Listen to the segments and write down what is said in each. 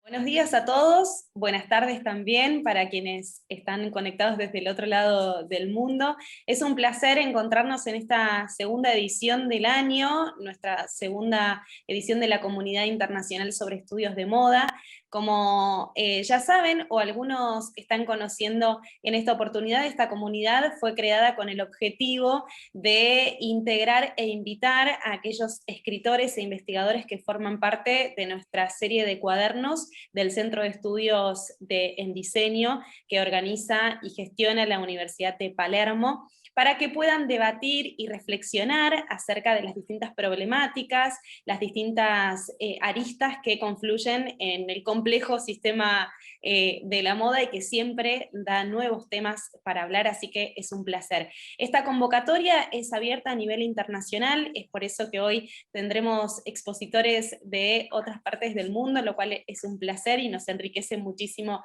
Buenos días a todos, buenas tardes también para quienes están conectados desde el otro lado del mundo. Es un placer encontrarnos en esta segunda edición del año, nuestra segunda edición de la Comunidad Internacional sobre Estudios de Moda. Como ya saben, o algunos están conociendo en esta oportunidad, esta comunidad fue creada con el objetivo de integrar e invitar a aquellos escritores e investigadores que forman parte de nuestra serie de cuadernos del Centro de Estudios en Diseño que organiza y gestiona la Universidad de Palermo, para que puedan debatir y reflexionar acerca de las distintas problemáticas, las distintas aristas que confluyen en el complejo sistema de la moda y que siempre da nuevos temas para hablar, así que es un placer. Esta convocatoria es abierta a nivel internacional, es por eso que hoy tendremos expositores de otras partes del mundo, lo cual es un placer y nos enriquece muchísimo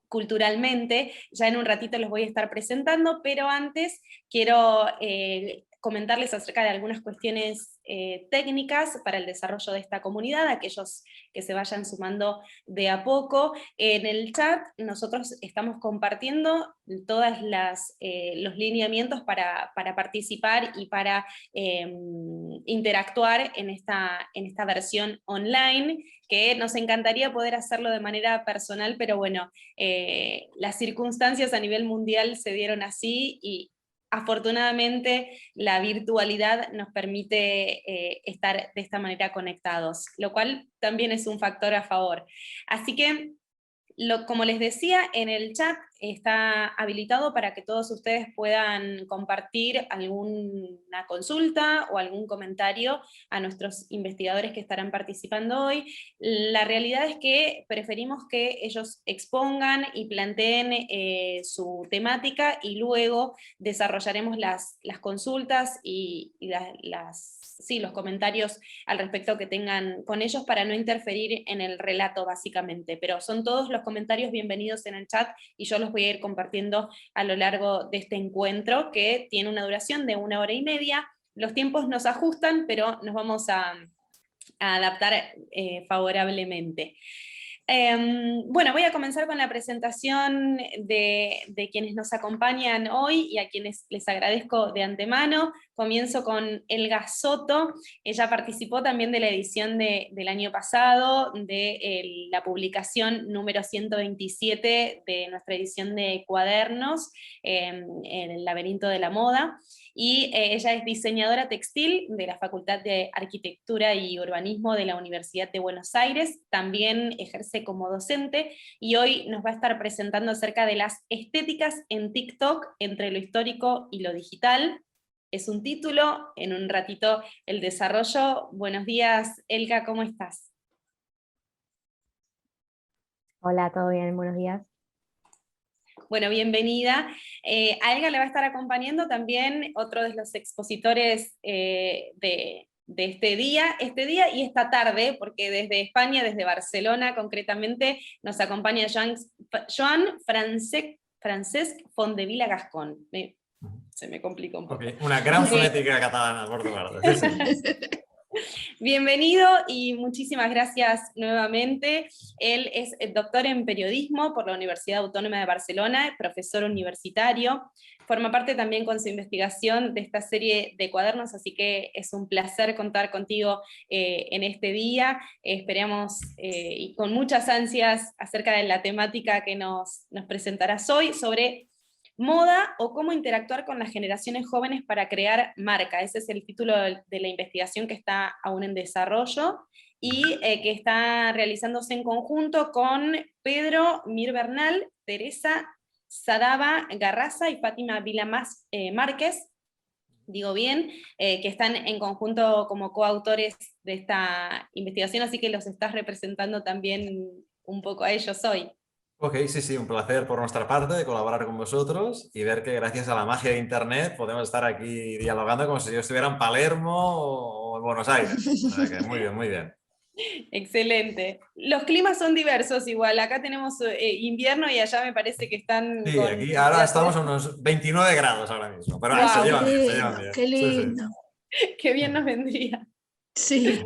culturalmente. Ya en un ratito los voy a estar presentando, pero antes quiero comentarles acerca de algunas cuestiones técnicas para el desarrollo de esta comunidad, aquellos que se vayan sumando de a poco. En el chat nosotros estamos compartiendo todos los lineamientos para participar y para interactuar en esta versión online, que nos encantaría poder hacerlo de manera personal, pero bueno, las circunstancias a nivel mundial se dieron así y afortunadamente la virtualidad nos permite estar de esta manera conectados, lo cual también es un factor a favor. Así que, como les decía, en el chat está habilitado para que todos ustedes puedan compartir alguna consulta o algún comentario a nuestros investigadores que estarán participando hoy. La realidad es que preferimos que ellos expongan y planteen su temática y luego desarrollaremos las consultas y los comentarios al respecto que tengan con ellos para no interferir en el relato básicamente, pero son todos los comentarios bienvenidos en el chat y yo los voy a ir compartiendo a lo largo de este encuentro que tiene una duración de 1 hora y media. Los tiempos nos ajustan, pero nos vamos a adaptar favorablemente. Bueno, voy a comenzar con la presentación de quienes nos acompañan hoy y a quienes les agradezco de antemano. Comienzo con Elga Soto. Ella participó también de la edición del año pasado, de la publicación número 127 de nuestra edición de cuadernos, El laberinto de la moda. Y ella es diseñadora textil de la Facultad de Arquitectura y Urbanismo de la Universidad de Buenos Aires, también ejerce como docente, y hoy nos va a estar presentando acerca de las estéticas en TikTok entre lo histórico y lo digital. Es un título, en un ratito el desarrollo. Buenos días, Elga, ¿cómo estás? Hola, ¿todo bien? Buenos días. Bueno, bienvenida. A Elga le va a estar acompañando también otro de los expositores de este día y esta tarde, porque desde España, desde Barcelona concretamente, nos acompaña Joan Francesc Fondevila Gascón. Se me complica un poco. Okay. Una gran fonética catalana, por tu parte. Sí, sí. Bienvenido y muchísimas gracias nuevamente. Él es doctor en periodismo por la Universidad Autónoma de Barcelona, profesor universitario, forma parte también con su investigación de esta serie de cuadernos, así que es un placer contar contigo en este día. Esperamos y con muchas ansias acerca de la temática que nos presentarás hoy sobre moda o cómo interactuar con las generaciones jóvenes para crear marca. Ese es el título de la investigación que está aún en desarrollo y que está realizándose en conjunto con Pedro Mir Bernal, Teresa Sadaba Garraza y Fátima Vila Márquez, digo bien, que están en conjunto como coautores de esta investigación, así que los estás representando también un poco a ellos hoy. Ok, sí, un placer por nuestra parte de colaborar con vosotros y ver que gracias a la magia de Internet podemos estar aquí dialogando como si yo estuviera en Palermo o en Buenos Aires. O sea que muy bien, muy bien. Excelente. Los climas son diversos igual, acá tenemos invierno y allá me parece que están Sí, con aquí ahora estamos a unos 29 grados ahora mismo, pero wow, se llevan bien. Qué lindo. Qué bien nos vendría. Sí.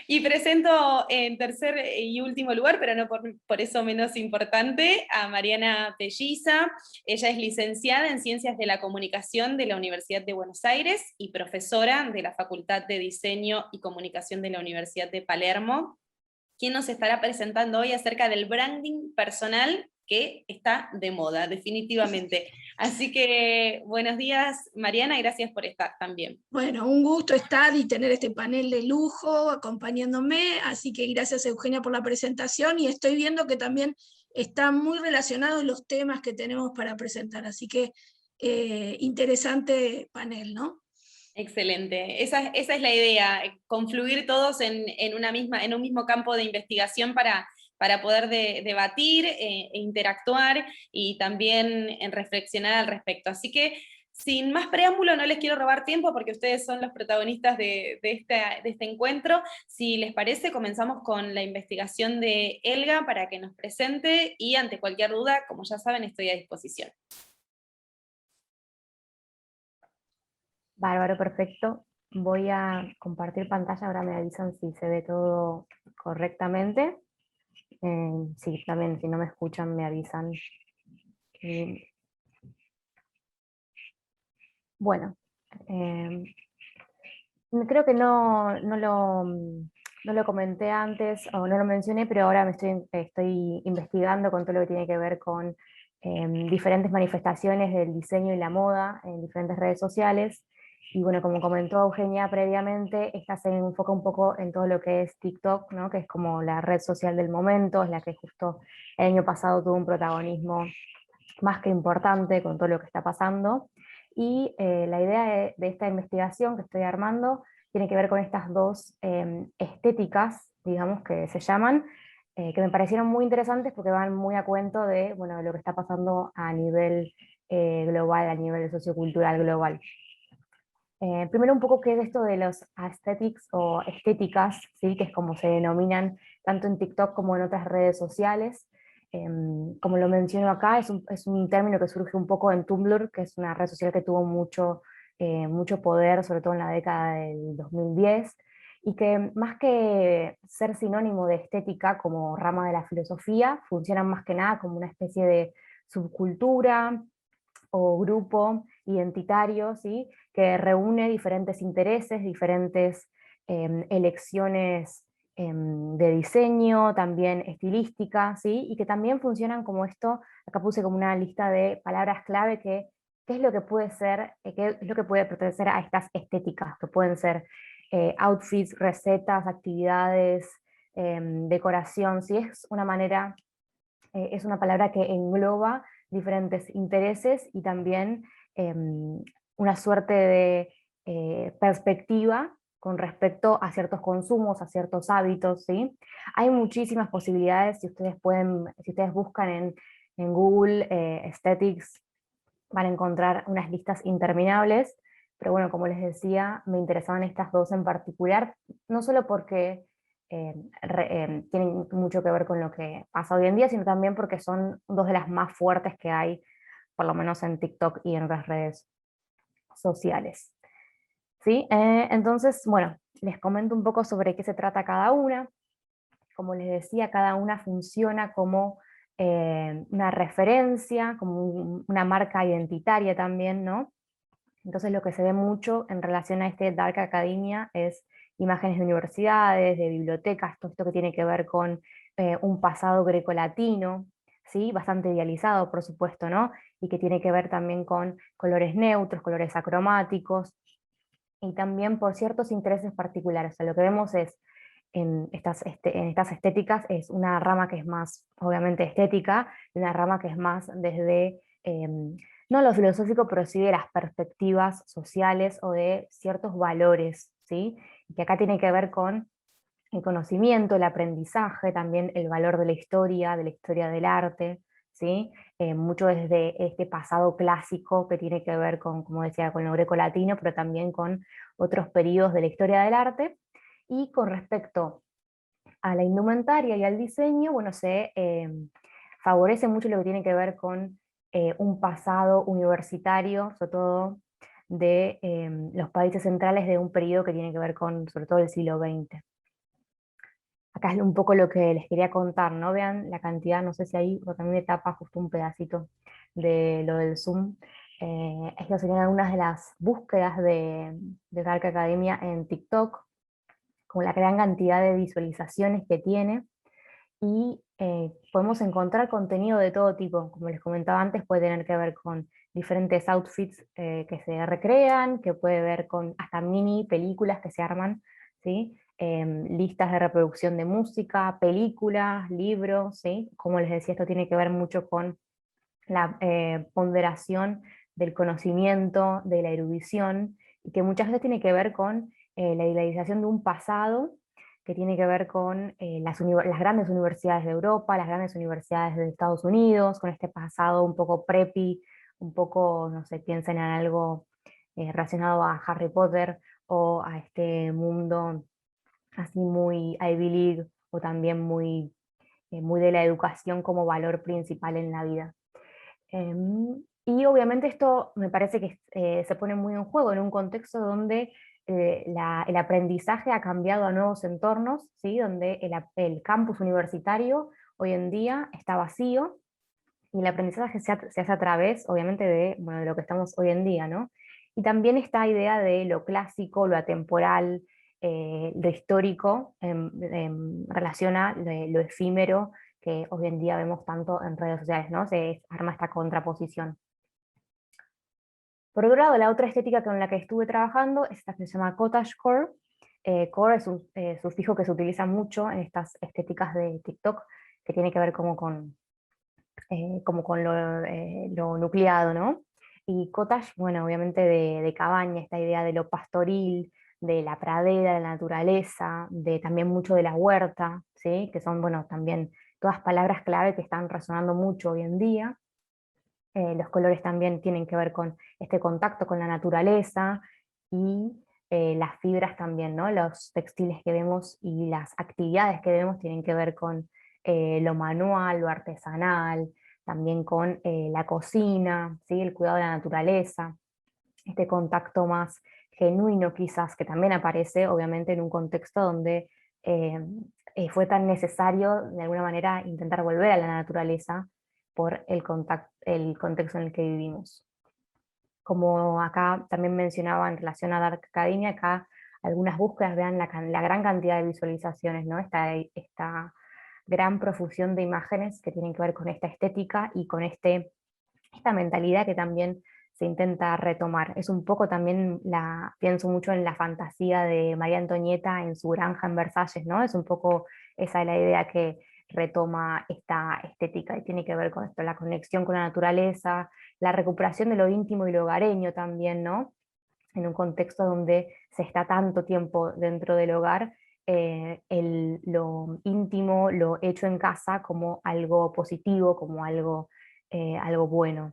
Y presento en tercer y último lugar, pero no por eso menos importante, a Mariana Pelliza. Ella es licenciada en Ciencias de la Comunicación de la Universidad de Buenos Aires y profesora de la Facultad de Diseño y Comunicación de la Universidad de Palermo, quien nos estará presentando hoy acerca del branding personal que está de moda, definitivamente. Así que buenos días, Mariana, y gracias por estar también. Bueno, un gusto estar y tener este panel de lujo acompañándome, así que gracias Eugenia por la presentación y estoy viendo que también están muy relacionados los temas que tenemos para presentar, así que interesante panel, ¿no? Excelente, esa es la idea, confluir todos en un mismo campo de investigación para poder debatir e interactuar y también reflexionar al respecto. Así que, sin más preámbulo, no les quiero robar tiempo porque ustedes son los protagonistas de este encuentro. Si les parece, comenzamos con la investigación de Elga para que nos presente y ante cualquier duda, como ya saben, estoy a disposición. Bárbaro, perfecto. Voy a compartir pantalla, ahora me avisan si se ve todo correctamente. Sí, también si no me escuchan me avisan. Bueno, creo que no lo comenté antes o no lo mencioné, pero ahora estoy investigando con todo lo que tiene que ver con diferentes manifestaciones del diseño y la moda en diferentes redes sociales. Y bueno, como comentó Eugenia previamente, esta se enfoca un poco en todo lo que es TikTok, ¿no? Que es como la red social del momento, es la que justo el año pasado tuvo un protagonismo más que importante con todo lo que está pasando. Y la idea de esta investigación que estoy armando tiene que ver con estas dos estéticas, digamos, que se llaman, que me parecieron muy interesantes porque van muy a cuento de, bueno, lo que está pasando a nivel global, a nivel sociocultural global. Primero un poco qué es esto de los aesthetics o estéticas, ¿sí? Que es como se denominan tanto en TikTok como en otras redes sociales. Como lo menciono acá, es un término que surge un poco en Tumblr, que es una red social que tuvo mucho poder, sobre todo en la década del 2010, y que más que ser sinónimo de estética como rama de la filosofía, funcionan más que nada como una especie de subcultura o grupo identitario, ¿sí? Que reúne diferentes intereses, diferentes elecciones de diseño, también estilística, ¿sí? Y que también funcionan como esto, acá puse como una lista de palabras clave que qué es lo que puede ser, qué es lo que puede pertenecer a estas estéticas, que pueden ser outfits, recetas, actividades, decoración, ¿sí? Es una manera, es una palabra que engloba diferentes intereses y también una suerte de perspectiva con respecto a ciertos consumos, a ciertos hábitos, ¿sí? Hay muchísimas posibilidades, si ustedes buscan en Google Aesthetics, van a encontrar unas listas interminables, pero bueno, como les decía, me interesaban estas dos en particular, no solo porque tienen mucho que ver con lo que pasa hoy en día, sino también porque son dos de las más fuertes que hay, por lo menos en TikTok y en otras redes sociales. ¿Sí? Entonces, bueno, les comento un poco sobre qué se trata cada una. Como les decía, cada una funciona como una referencia, como una marca identitaria también, ¿no? Entonces lo que se ve mucho en relación a este Dark Academia es imágenes de universidades, de bibliotecas, todo esto que tiene que ver con un pasado grecolatino, ¿sí? Bastante idealizado, por supuesto, ¿no? Y que tiene que ver también con colores neutros, colores acromáticos, y también por ciertos intereses particulares. O sea, lo que vemos es en estas estéticas es una rama que es más, obviamente, estética, y una rama que es más desde, no lo filosófico, pero sí de las perspectivas sociales o de ciertos valores, ¿sí? Y que acá tiene que ver con el conocimiento, el aprendizaje, también el valor de la historia del arte, ¿sí? Mucho desde este pasado clásico que tiene que ver con, como decía, con lo greco-latino, pero también con otros periodos de la historia del arte. Y con respecto a la indumentaria y al diseño, bueno, se favorece mucho lo que tiene que ver con un pasado universitario, sobre todo de los países centrales de un periodo que tiene que ver con, sobre todo, el siglo XX. acá es un poco lo que les quería contar, ¿no? Vean la cantidad, no sé si ahí, o también me tapa justo un pedacito de lo del Zoom. Estas serían algunas de las búsquedas de Dark Academia en TikTok, con la gran cantidad de visualizaciones que tiene, y podemos encontrar contenido de todo tipo. Como les comentaba antes, puede tener que ver con diferentes outfits que se recrean, que puede ver con hasta mini películas que se arman, ¿sí? Listas de reproducción de música, películas, libros, ¿sí? Como les decía, esto tiene que ver mucho con la ponderación del conocimiento, de la erudición, y que muchas veces tiene que ver con la idealización de un pasado que tiene que ver con las grandes universidades de Europa, las grandes universidades de Estados Unidos, con este pasado un poco preppy, un poco, no sé, piensen en algo relacionado a Harry Potter o a este mundo así muy Ivy League, o también muy de la educación como valor principal en la vida. Y obviamente esto me parece que se pone muy en juego en un contexto donde el aprendizaje ha cambiado a nuevos entornos, ¿sí? Donde el campus universitario hoy en día está vacío, y el aprendizaje se hace a través, obviamente, bueno, de lo que estamos hoy en día, ¿no? Y también esta idea de lo clásico, lo atemporal, lo histórico, relaciona lo efímero, que hoy en día vemos tanto en redes sociales, ¿no? Se arma esta contraposición. Por otro lado, la otra estética con la que estuve trabajando es esta que se llama cottagecore. Core es un sufijo que se utiliza mucho en estas estéticas de TikTok, que tiene que ver como con lo nucleado, ¿no? Y cottage, bueno, obviamente de cabaña, esta idea de lo pastoril, de la pradera, de la naturaleza, de también mucho de la huerta, ¿sí? Que son, bueno, también todas palabras clave que están resonando mucho hoy en día. Los colores también tienen que ver con este contacto con la naturaleza, y las fibras también, ¿no? Los textiles que vemos y las actividades que vemos tienen que ver con lo manual, lo artesanal, también con la cocina, ¿sí? El cuidado de la naturaleza, este contacto más genuino quizás, que también aparece obviamente en un contexto donde eh, fue tan necesario de alguna manera intentar volver a la naturaleza por el contexto en el que vivimos. Como acá también mencionaba en relación a Dark Academia, acá algunas búsquedas, vean la gran cantidad de visualizaciones, ¿no? Esta gran profusión de imágenes que tienen que ver con esta estética y con esta mentalidad que también se intenta retomar. Es un poco también, pienso mucho en la fantasía de María Antonieta en su granja en Versalles, ¿no? Es un poco esa la idea que retoma esta estética, y tiene que ver con esto, la conexión con la naturaleza, la recuperación de lo íntimo y lo hogareño también, ¿no? En un contexto donde se está tanto tiempo dentro del hogar, lo íntimo, lo hecho en casa como algo positivo, como algo bueno.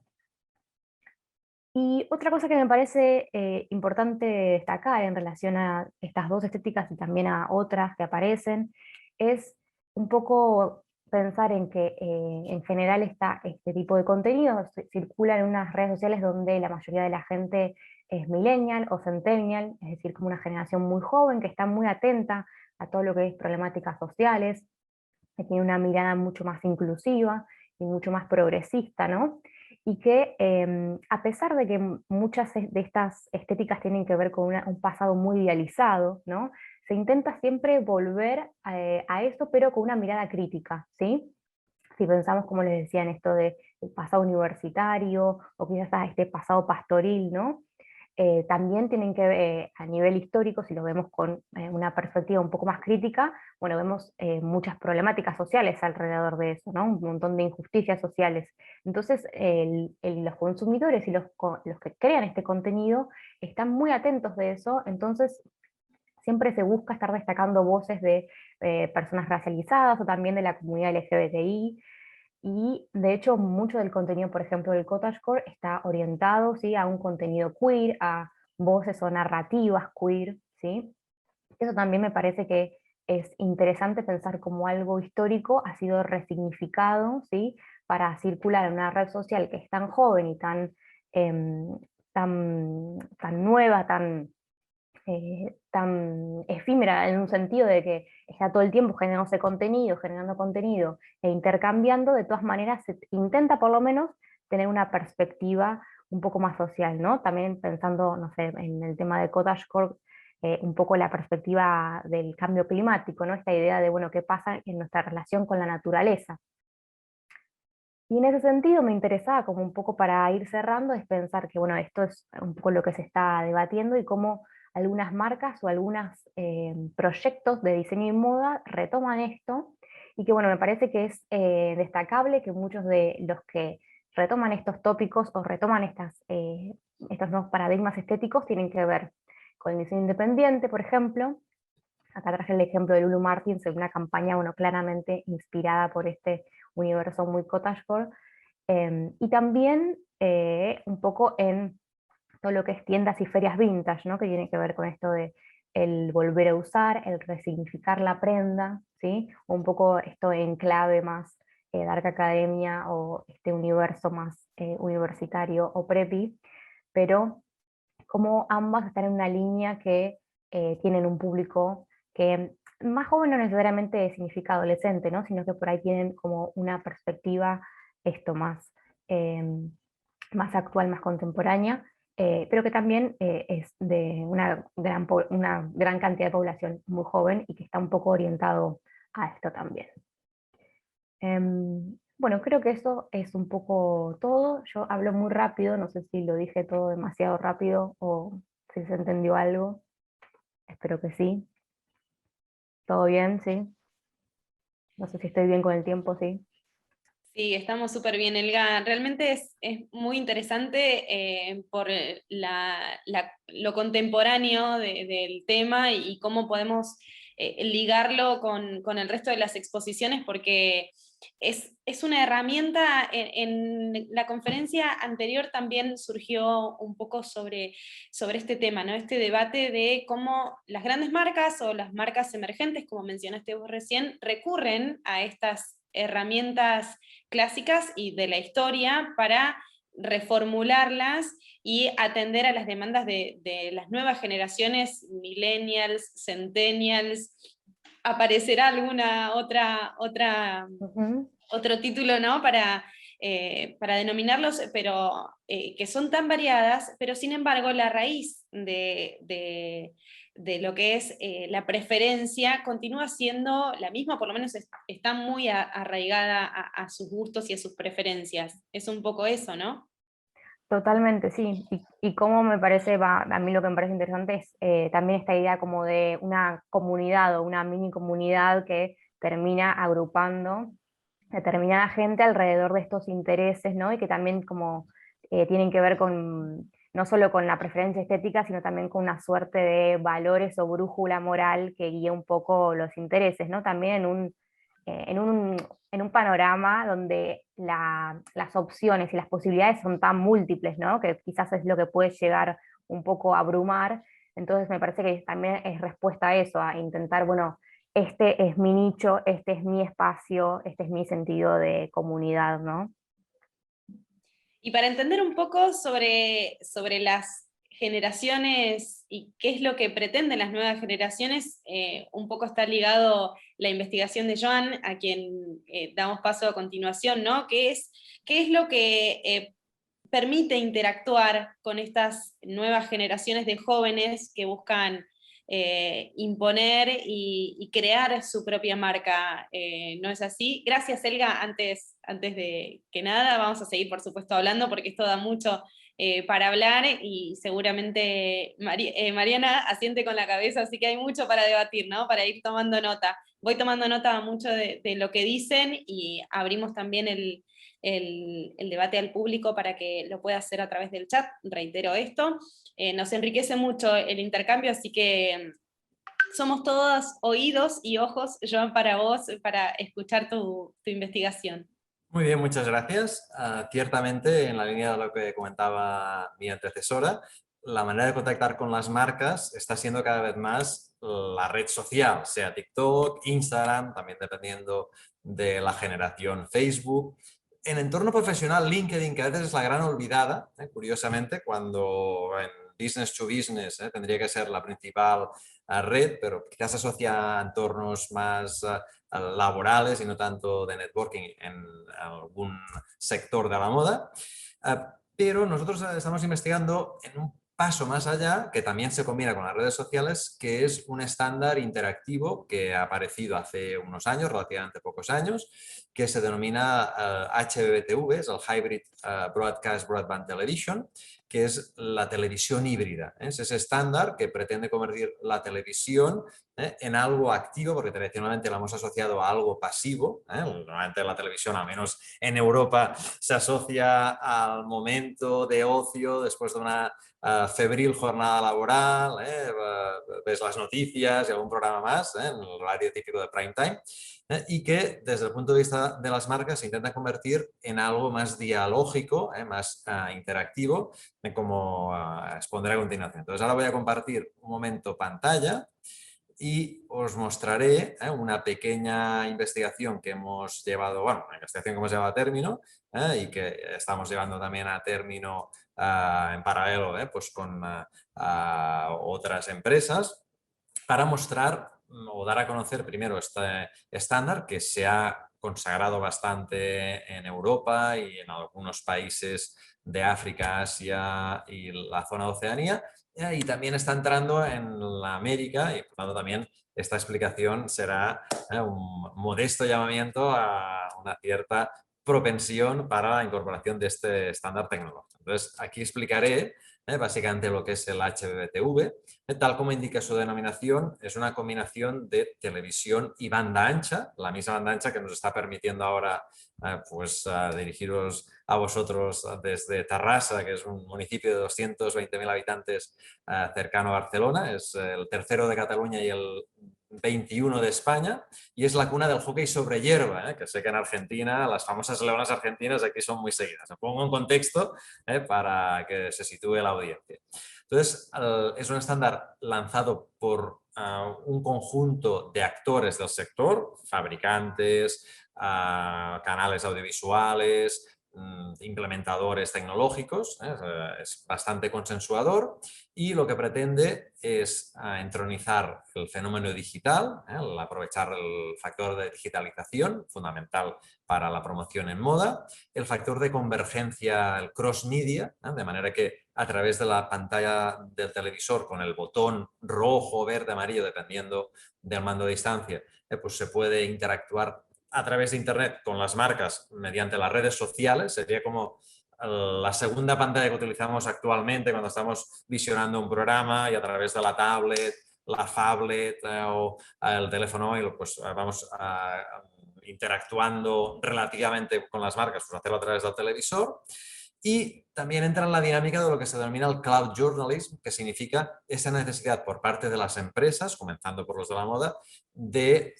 Y otra cosa que me parece importante destacar en relación a estas dos estéticas y también a otras que aparecen, es un poco pensar en que en general este tipo de contenido circula en unas redes sociales donde la mayoría de la gente es millennial o centennial, es decir, como una generación muy joven que está muy atenta a todo lo que es problemáticas sociales, que tiene una mirada mucho más inclusiva y mucho más progresista, ¿no? Y que a pesar de que muchas de estas estéticas tienen que ver con un pasado muy idealizado, ¿no? Se intenta siempre volver a eso, pero con una mirada crítica, ¿sí? Si pensamos, como les decía, en esto del pasado universitario, o quizás a este pasado pastoril, ¿no? También tienen que ver, a nivel histórico, si lo vemos con una perspectiva un poco más crítica, bueno, vemos muchas problemáticas sociales alrededor de eso, ¿no? Un montón de injusticias sociales. Entonces, los consumidores y los que crean este contenido están muy atentos de eso, entonces siempre se busca estar destacando voces de personas racializadas o también de la comunidad LGBTI, y de hecho mucho del contenido, por ejemplo, del cottagecore está orientado, ¿sí? A un contenido queer, a voces o narrativas queer, ¿sí? Eso también me parece que es interesante pensar cómo algo histórico ha sido resignificado, ¿sí? Para circular en una red social que es tan joven y tan nueva, tan tan efímera en un sentido de que está todo el tiempo generando contenido e intercambiando, de todas maneras se intenta por lo menos tener una perspectiva un poco más social, ¿no? También pensando, no sé, en el tema de cottagecore, un poco la perspectiva del cambio climático, ¿no? Esta idea de, bueno, qué pasa en nuestra relación con la naturaleza. Y en ese sentido me interesaba como un poco para ir cerrando, es pensar que, bueno, esto es un poco lo que se está debatiendo y cómo algunas marcas o algunos proyectos de diseño y moda retoman esto, y que, bueno, me parece que es destacable que muchos de los que retoman estos tópicos o retoman estos nuevos paradigmas estéticos tienen que ver con el diseño independiente, por ejemplo. Acá traje el ejemplo de Lulu Martins en una campaña, bueno, claramente inspirada por este universo muy cottagecore, y también un poco en todo lo que es tiendas y ferias vintage, ¿no? Que tiene que ver con esto de el volver a usar, el resignificar la prenda, ¿sí? Un poco esto en clave más Dark Academia o este universo más universitario o preppy, pero como ambas están en una línea que tienen un público que más joven no necesariamente significa adolescente, ¿no? Sino que por ahí tienen como una perspectiva esto más actual, más contemporánea, pero que también es de una gran cantidad de población muy joven y que está un poco orientado a esto también. Bueno, creo que eso es un poco todo. Yo hablo muy rápido, no sé si lo dije todo demasiado rápido o si se entendió algo. Espero que sí. ¿Todo bien? Sí. No sé si estoy bien con el tiempo, sí. Sí, estamos súper bien, Elga. Realmente es muy interesante por lo contemporáneo del tema y cómo podemos ligarlo con el resto de las exposiciones, porque es una herramienta. En la conferencia anterior también surgió un poco sobre este tema, ¿no? Este debate de cómo las grandes marcas o las marcas emergentes, como mencionaste vos recién, recurren a estas herramientas clásicas y de la historia para reformularlas y atender a las demandas de las nuevas generaciones, millennials, centennials. Aparecerá alguna otro título, ¿no? Para denominarlos, pero que son tan variadas, pero sin embargo la raíz de lo que es la preferencia continúa siendo la misma, por lo menos está muy arraigada a sus gustos y a sus preferencias. Es un poco eso, ¿no? Totalmente, sí. Y cómo me parece, a mí lo que me parece interesante es también esta idea como de una comunidad o una mini comunidad que termina agrupando determinada gente alrededor de estos intereses, ¿no? Y que también como tienen que ver con, no solo con la preferencia estética, sino también con una suerte de valores o brújula moral que guía un poco los intereses, ¿no? También en un panorama donde las opciones y las posibilidades son tan múltiples, ¿no? Que quizás es lo que puede llegar un poco a abrumar. Entonces me parece que también es respuesta a eso, a intentar, bueno, este es mi nicho, este es mi espacio, este es mi sentido de comunidad, ¿no? Y para entender un poco sobre las generaciones y qué es lo que pretenden las nuevas generaciones, un poco está ligado la investigación de Joan, a quien damos paso a continuación, ¿no? ¿Qué es lo que permite interactuar con estas nuevas generaciones de jóvenes que buscan imponer y crear su propia marca? ¿No es así? Gracias, Elga. Antes de que nada, vamos a seguir, por supuesto, hablando, porque esto da mucho para hablar, y seguramente Mariana asiente con la cabeza, así que hay mucho para debatir, ¿no? Para ir tomando nota. Voy tomando nota mucho de lo que dicen, y abrimos también el debate al público para que lo pueda hacer a través del chat. Reitero esto. Nos enriquece mucho el intercambio, así que somos todos oídos y ojos, Joan, para vos, para escuchar tu investigación. Muy bien, muchas gracias. Ciertamente, en la línea de lo que comentaba mi antecesora, la manera de contactar con las marcas está siendo cada vez más la red social, sea TikTok, Instagram, también dependiendo de la generación Facebook. En entorno profesional, LinkedIn, que a veces es la gran olvidada, curiosamente, cuando en business to business tendría que ser la principal red, pero quizás se asocia a entornos más laborales y no tanto de networking en algún sector de la moda. Pero nosotros estamos investigando en un paso más allá, que también se combina con las redes sociales, que es un estándar interactivo que ha aparecido hace unos años, relativamente pocos años, que se denomina HBBTV, es el Hybrid Broadcast Broadband Television, que es la televisión híbrida. Es ese estándar que pretende convertir la televisión en algo activo, porque tradicionalmente la hemos asociado a algo pasivo. Normalmente la televisión, al menos en Europa, se asocia al momento de ocio después de una febril jornada laboral, ves las noticias y algún programa más en el horario típico de prime time, y que desde el punto de vista de las marcas se intenta convertir en algo más dialógico, más interactivo, como expondré a continuación. Entonces ahora voy a compartir un momento pantalla y os mostraré una pequeña investigación que hemos llevado, bueno, una investigación que hemos llevado a término y que estamos llevando también a término en paralelo pues con otras empresas para mostrar o dar a conocer primero este estándar que se ha consagrado bastante en Europa y en algunos países de África, Asia y la zona de Oceanía, y también está entrando en la América y por tanto también esta explicación será un modesto llamamiento a una cierta propensión para la incorporación de este estándar tecnológico. Entonces, aquí explicaré básicamente lo que es el HBBTV. Tal como indica su denominación, es una combinación de televisión y banda ancha, la misma banda ancha que nos está permitiendo ahora dirigiros a vosotros desde Tarrasa, que es un municipio de 220.000 habitantes cercano a Barcelona, es el tercero de Cataluña y el 21 de España, y es la cuna del hockey sobre hierba, que sé que en Argentina, las famosas leonas argentinas aquí son muy seguidas. Os pongo en contexto para que se sitúe la audiencia. Entonces, es un estándar lanzado por un conjunto de actores del sector, fabricantes, canales audiovisuales, implementadores tecnológicos, es bastante consensuador y lo que pretende es entronizar el fenómeno digital, aprovechar el factor de digitalización, fundamental para la promoción en moda, el factor de convergencia, el cross-media, de manera que a través de la pantalla del televisor con el botón rojo, verde, amarillo, dependiendo del mando de distancia, pues se puede interactuar a través de Internet con las marcas mediante las redes sociales. Sería como la segunda pantalla que utilizamos actualmente cuando estamos visionando un programa y a través de la tablet, la phablet o el teléfono móvil, pues vamos interactuando relativamente con las marcas, pues hacerlo a través del televisor. Y también entra en la dinámica de lo que se denomina el cloud journalism, que significa esa necesidad por parte de las empresas, comenzando por los de la moda, de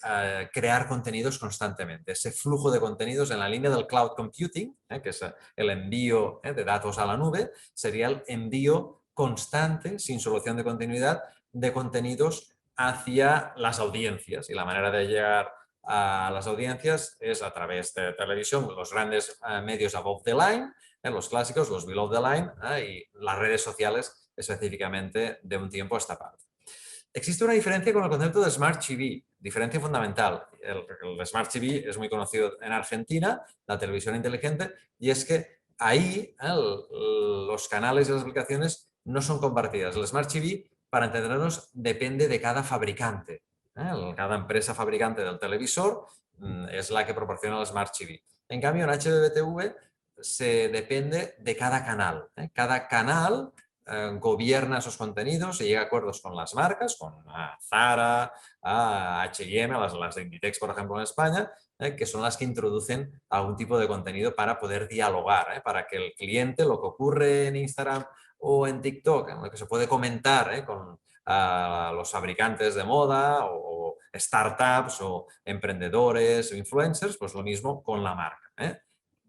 crear contenidos constantemente. Ese flujo de contenidos en la línea del cloud computing, que es el envío de datos a la nube, sería el envío constante, sin solución de continuidad, de contenidos hacia las audiencias. Y la manera de llegar a las audiencias es a través de televisión, los grandes medios above the line, los clásicos, los below the line, y las redes sociales específicamente de un tiempo a esta parte. Existe una diferencia con el concepto de Smart TV, diferencia fundamental. El Smart TV es muy conocido en Argentina, la televisión inteligente, y es que ahí los canales y las aplicaciones no son compartidas. El Smart TV, para entendernos, depende de cada fabricante. Cada empresa fabricante del televisor es la que proporciona el Smart TV. En cambio, en HBBTV se depende de cada canal. Cada canal gobierna esos contenidos y llega a acuerdos con las marcas, con Zara, H&M, las de Inditex, por ejemplo, en España, que son las que introducen algún tipo de contenido para poder dialogar, para que el cliente, lo que ocurre en Instagram o en TikTok, en lo que se puede comentar con los fabricantes de moda o startups o emprendedores o influencers, pues lo mismo con la marca.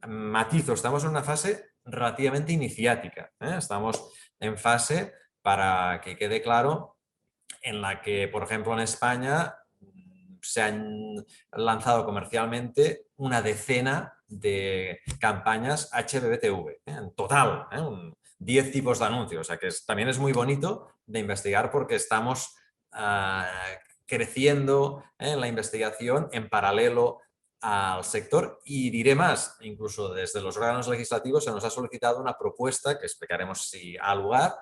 Matizo, estamos en una fase relativamente iniciática. Estamos en fase, para que quede claro, en la que, por ejemplo, en España se han lanzado comercialmente una decena de campañas HBBTV, en total, 10 tipos de anuncios. O sea que también es muy bonito de investigar porque estamos creciendo en la investigación en paralelo al sector, y diré más, incluso desde los órganos legislativos se nos ha solicitado una propuesta, que explicaremos si ha lugar,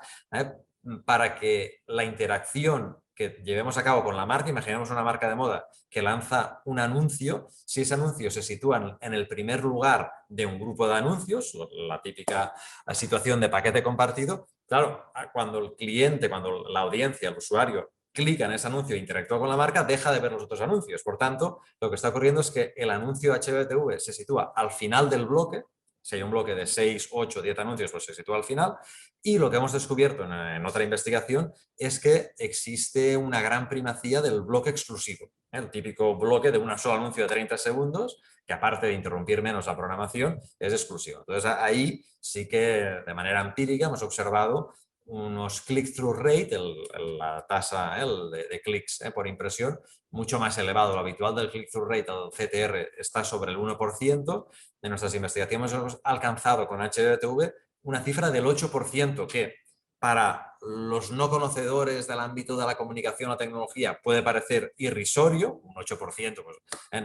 para que la interacción que llevemos a cabo con la marca, imaginemos una marca de moda que lanza un anuncio, si ese anuncio se sitúa en el primer lugar de un grupo de anuncios, la típica situación de paquete compartido, claro, cuando el cliente, cuando la audiencia, el usuario, clica en ese anuncio e interactúa con la marca, deja de ver los otros anuncios. Por tanto, lo que está ocurriendo es que el anuncio HBTV se sitúa al final del bloque. Si hay un bloque de 6, 8, 10 anuncios, pues se sitúa al final. Y lo que hemos descubierto en otra investigación es que existe una gran primacía del bloque exclusivo. El típico bloque de un solo anuncio de 30 segundos, que aparte de interrumpir menos la programación, es exclusivo. Entonces ahí sí que de manera empírica hemos observado unos click-through rate, la tasa de clics por impresión, mucho más elevado. Lo habitual del click-through rate, el CTR, está sobre el 1%. En nuestras investigaciones hemos alcanzado con HBTV una cifra del 8%, que para los no conocedores del ámbito de la comunicación o la tecnología puede parecer irrisorio. Un 8% pues,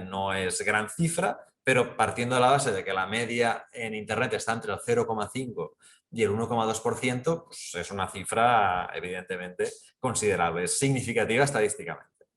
no es gran cifra, pero partiendo de la base de que la media en Internet está entre el 0,5 y el 1,2%, pues es una cifra evidentemente considerable, es significativa estadísticamente.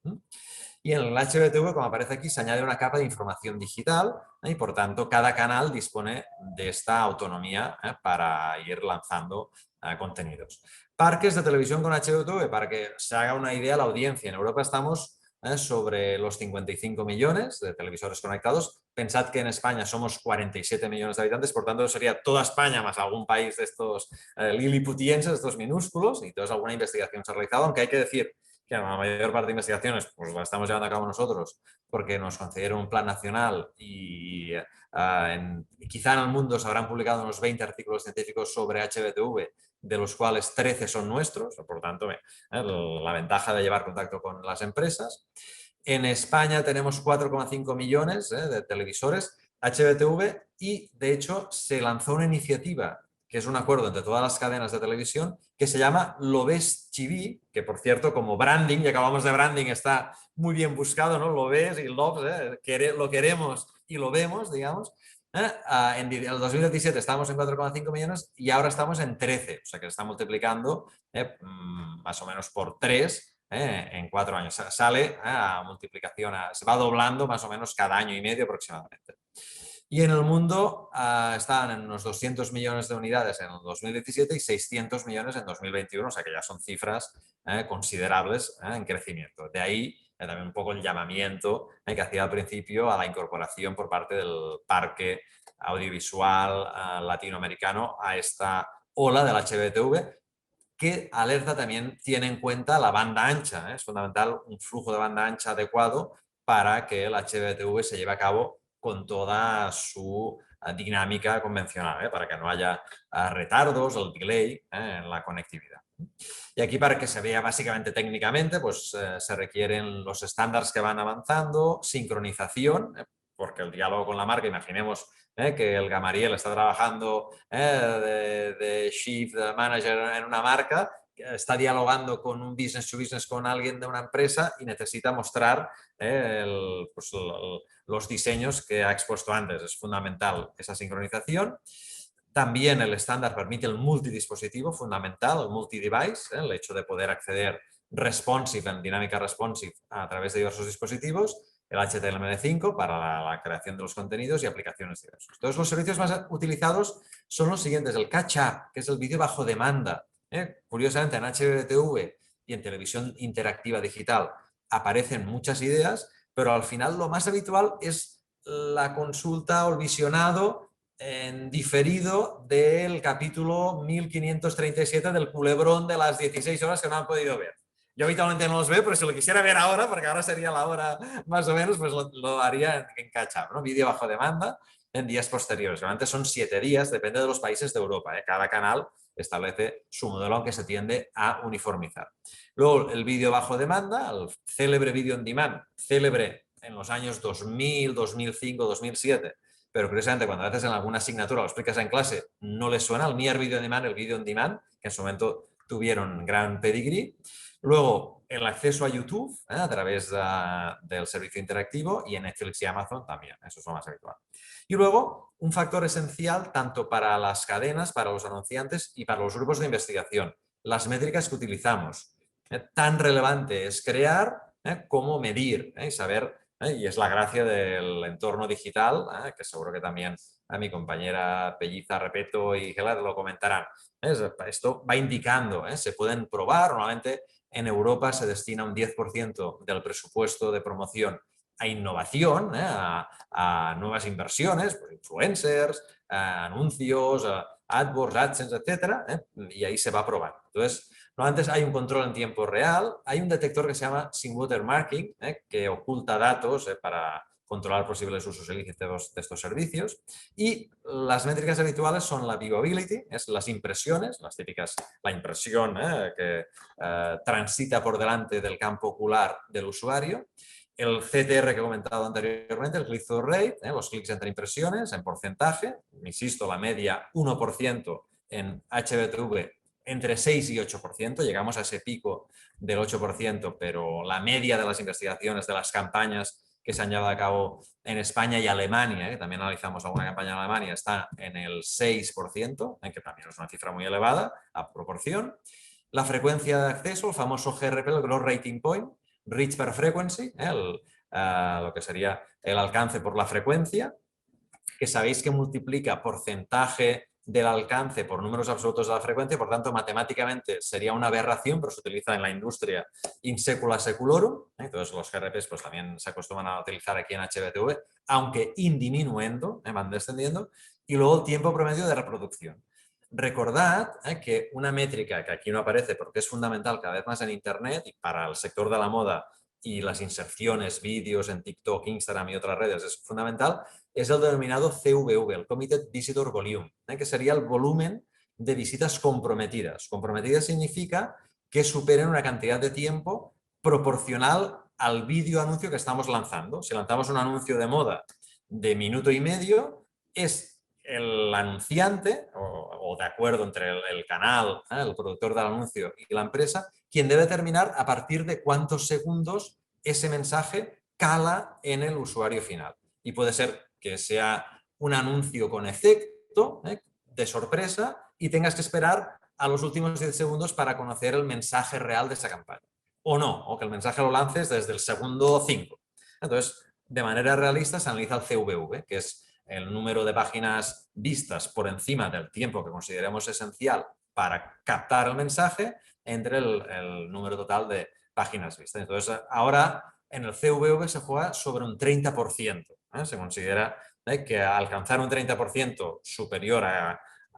Y en el HBTV, como aparece aquí, se añade una capa de información digital y por tanto cada canal dispone de esta autonomía para ir lanzando contenidos. Parques de televisión con HBTV, para que se haga una idea la audiencia. En Europa estamos sobre los 55 millones de televisores conectados. Pensad que en España somos 47 millones de habitantes, por tanto sería toda España más algún país de estos liliputienses, estos minúsculos, y entonces alguna investigación se ha realizado, aunque hay que decir que la mayor parte de investigaciones pues la estamos llevando a cabo nosotros porque nos concedieron un plan nacional y quizá en el mundo se habrán publicado unos 20 artículos científicos sobre HBTV, de los cuales 13 son nuestros, por tanto, la ventaja de llevar contacto con las empresas. En España tenemos 4,5 millones de televisores HBTV y, de hecho, se lanzó una iniciativa que es un acuerdo entre todas las cadenas de televisión, que se llama Lo Ves TV, que por cierto, como branding, y acabamos de branding, está muy bien buscado, ¿no? Lo ves y lo queremos y lo vemos, digamos. En el 2017 estábamos en 4,5 millones y ahora estamos en 13, o sea que se está multiplicando más o menos por 3 en 4 años. Sale a multiplicación, se va doblando más o menos cada año y medio aproximadamente. Y en el mundo estaban en unos 200 millones de unidades en el 2017 y 600 millones en 2021, o sea que ya son cifras considerables en crecimiento. De ahí también un poco el llamamiento que hacía al principio a la incorporación por parte del parque audiovisual latinoamericano a esta ola del HBTV, que alerta también tiene en cuenta la banda ancha. Es fundamental un flujo de banda ancha adecuado para que el HBTV se lleve a cabo con toda su dinámica convencional, para que no haya retardos, el delay en la conectividad. Y aquí, para que se vea básicamente técnicamente, pues se requieren los estándares que van avanzando, sincronización, porque el diálogo con la marca, imaginemos que el Gamariel está trabajando de Chief Manager en una marca, está dialogando con un business to business con alguien de una empresa y necesita mostrar los diseños que ha expuesto antes. Es fundamental esa sincronización. También el estándar permite el multidispositivo, fundamental, el multi-device, el hecho de poder acceder responsive, en dinámica responsive, a través de diversos dispositivos, el HTML5 para la creación de los contenidos y aplicaciones diversas. Entonces, los servicios más utilizados son los siguientes: el catch-up, que es el vídeo bajo demanda. Curiosamente, en HBTV y en televisión interactiva digital aparecen muchas ideas, pero al final lo más habitual es la consulta o el visionado en diferido del capítulo 1537 del Culebrón de las 16 horas que no han podido ver. Yo habitualmente no los veo, pero si lo quisiera ver ahora, porque ahora sería la hora más o menos, pues lo haría en catch-up, ¿no? Vídeo bajo demanda en días posteriores. Realmente son 7 días, depende de los países de Europa. Cada canal establece su modelo, aunque se tiende a uniformizar. Luego, el vídeo bajo demanda, el célebre vídeo on demand, célebre en los años 2000, 2005, 2007, pero curiosamente cuando a veces en alguna asignatura lo explicas en clase no les suena el Near Video on Demand, el Video on Demand, que en su momento tuvieron gran pedigrí. Luego, el acceso a YouTube a través del servicio interactivo, y en Netflix y Amazon también, eso es lo más habitual. Y luego, un factor esencial tanto para las cadenas, para los anunciantes y para los grupos de investigación, las métricas que utilizamos. Tan relevante es crear como medir y saber, y es la gracia del entorno digital, que seguro que también a mi compañera Pelliza, Repeto y Gela lo comentarán. Esto va indicando, se pueden probar, normalmente en Europa se destina un 10% del presupuesto de promoción a innovación, a nuevas inversiones, pues influencers, anuncios, AdWords, AdSense, etcétera, y ahí se va a probar. Entonces, antes hay un control en tiempo real, hay un detector que se llama Sin Watermarking, que oculta datos para controlar posibles usos ilícitos de estos servicios, y las métricas habituales son la viewability, es las impresiones, las típicas, la impresión que transita por delante del campo ocular del usuario, el CTR que he comentado anteriormente, el click-through rate, los clics entre impresiones en porcentaje, insisto, la media 1% en HBTV, entre 6 y 8%, llegamos a ese pico del 8%, pero la media de las investigaciones, de las campañas que se han llevado a cabo en España y Alemania, que también analizamos alguna campaña en Alemania, está en el 6%, que también es una cifra muy elevada a proporción. La frecuencia de acceso, el famoso GRP, el Gross Rating Point, Reach per Frequency, lo que sería el alcance por la frecuencia, que sabéis que multiplica porcentaje del alcance por números absolutos de la frecuencia, por tanto, matemáticamente sería una aberración, pero se utiliza en la industria in secula seculorum. Entonces, los GRPs pues, también se acostumbran a utilizar aquí en HBTV, aunque indiminuendo, van descendiendo. Y luego el tiempo promedio de reproducción. Recordad que una métrica que aquí no aparece porque es fundamental cada vez más en Internet y para el sector de la moda y las inserciones, vídeos en TikTok, Instagram y otras redes es fundamental, es el denominado CVV, el Committed Visitor Volume, que sería el volumen de visitas comprometidas. Comprometidas significa que superen una cantidad de tiempo proporcional al vídeo anuncio que estamos lanzando. Si lanzamos un anuncio de moda de minuto y medio, es el anunciante, o de acuerdo entre el canal, el productor del anuncio y la empresa, quien debe determinar a partir de cuántos segundos ese mensaje cala en el usuario final. Y puede ser que sea un anuncio con efecto de sorpresa y tengas que esperar a los últimos 10 segundos para conocer el mensaje real de esa campaña. O no, o que el mensaje lo lances desde el segundo 5. Entonces, de manera realista se analiza el CVV, que es el número de páginas vistas por encima del tiempo que consideremos esencial para captar el mensaje entre el número total de páginas vistas. Entonces, ahora en el CVV se juega sobre un 30%. Se considera que alcanzar un 30% superior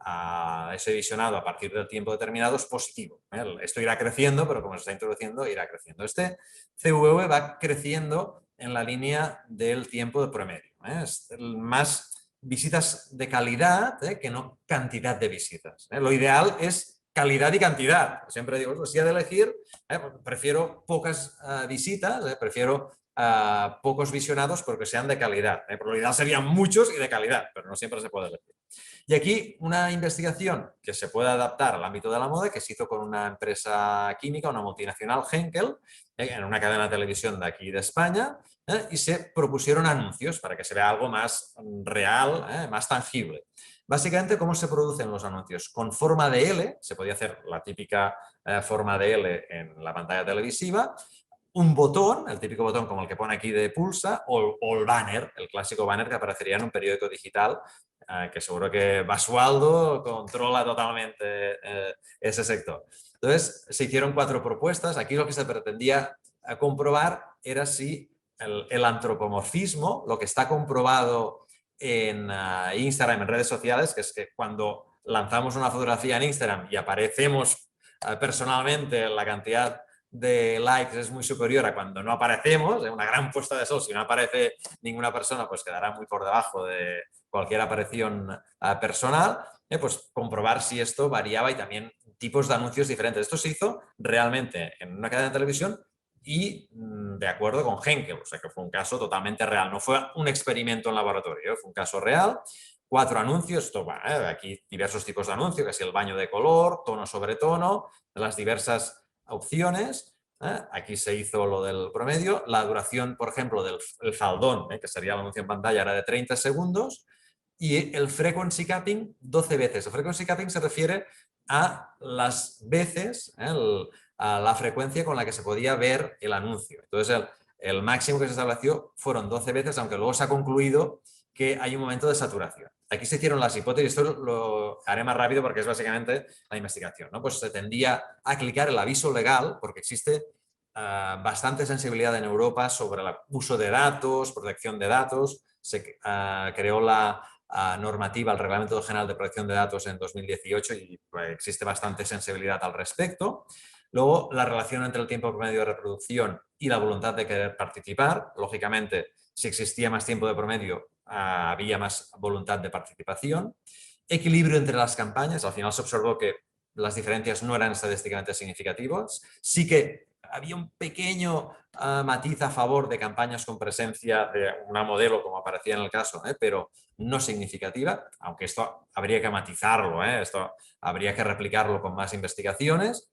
a ese visionado a partir del tiempo determinado es positivo. Esto irá creciendo, pero como se está introduciendo, irá creciendo. Este CVV va creciendo en la línea del tiempo de promedio. Es más visitas de calidad que no cantidad de visitas. Lo ideal es calidad y cantidad. Siempre digo, si he de elegir, prefiero pocas visitas, prefiero pocos visionados porque sean de calidad. Por lo ideal serían muchos y de calidad, pero no siempre se puede elegir. Y aquí una investigación que se puede adaptar al ámbito de la moda, que se hizo con una empresa química, una multinacional, Henkel, en una cadena de televisión de aquí de España, y se propusieron anuncios para que se vea algo más real, más tangible. Básicamente, ¿cómo se producen los anuncios? Con forma de L, se podía hacer la típica forma de L en la pantalla televisiva, un botón, el típico botón como el que pone aquí de pulsa, o el banner, el clásico banner que aparecería en un periódico digital, que seguro que Basualdo controla totalmente ese sector. Entonces, se hicieron 4 propuestas. Aquí lo que se pretendía comprobar era si el antropomorfismo, lo que está comprobado en Instagram, en redes sociales, que es que cuando lanzamos una fotografía en Instagram y aparecemos personalmente, la cantidad de likes es muy superior a cuando no aparecemos, una gran puesta de sol, si no aparece ninguna persona, pues quedará muy por debajo de cualquier aparición personal, pues comprobar si esto variaba y también tipos de anuncios diferentes. Esto se hizo realmente en una cadena de televisión y de acuerdo con Henkel, o sea que fue un caso totalmente real, no fue un experimento en laboratorio, fue un caso real. 4 anuncios, esto va, aquí diversos tipos de anuncios, que es el baño de color, tono sobre tono, las diversas opciones. Aquí se hizo lo del promedio. La duración, por ejemplo, del faldón, que sería el anuncio en pantalla, era de 30 segundos. Y el frequency capping, 12 veces. El frequency capping se refiere a las veces, a la frecuencia con la que se podía ver el anuncio. Entonces, el máximo que se estableció fueron 12 veces, aunque luego se ha concluido que hay un momento de saturación. Aquí se hicieron las hipótesis, esto lo haré más rápido porque es básicamente la investigación, ¿no? Pues se tendía a clicar el aviso legal porque existe bastante sensibilidad en Europa sobre el uso de datos, protección de datos. Se creó la normativa, el Reglamento General de Protección de Datos en 2018 y existe bastante sensibilidad al respecto. Luego, la relación entre el tiempo promedio de reproducción y la voluntad de querer participar. Lógicamente, si existía más tiempo de promedio, había más voluntad de participación. Equilibrio entre las campañas. Al final se observó que las diferencias no eran estadísticamente significativas. Sí que había un pequeño matiz a favor de campañas con presencia de una modelo, como aparecía en el caso, pero no significativa, aunque esto habría que matizarlo, esto habría que replicarlo con más investigaciones.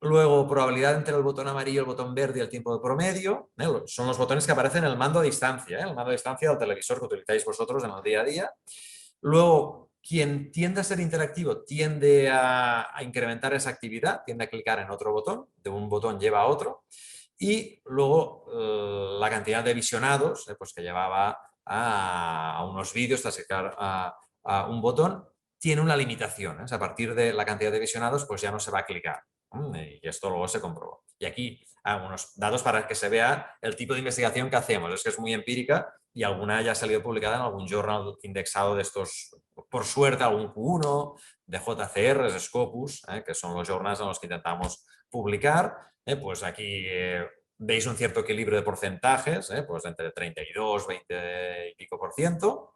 Luego, probabilidad entre el botón amarillo, el botón verde y el tiempo de promedio. Son los botones que aparecen en el mando a distancia, el mando a distancia del televisor que utilizáis vosotros en el día a día. Luego, quien tiende a ser interactivo tiende a incrementar esa actividad, tiende a clicar en otro botón, de un botón lleva a otro. Y luego la cantidad de visionados, pues que llevaba a unos vídeos, tras clicar a un botón, tiene una limitación. A partir de la cantidad de visionados, pues ya no se va a clicar. Y esto luego se comprobó. Y aquí unos datos para que se vea el tipo de investigación que hacemos. Es que es muy empírica y alguna ya ha salido publicada en algún journal indexado de estos, por suerte, algún Q1, de JCR, Scopus, que son los journals en los que intentamos publicar. Pues aquí veis un cierto equilibrio de porcentajes, pues entre 32, 20 y pico %.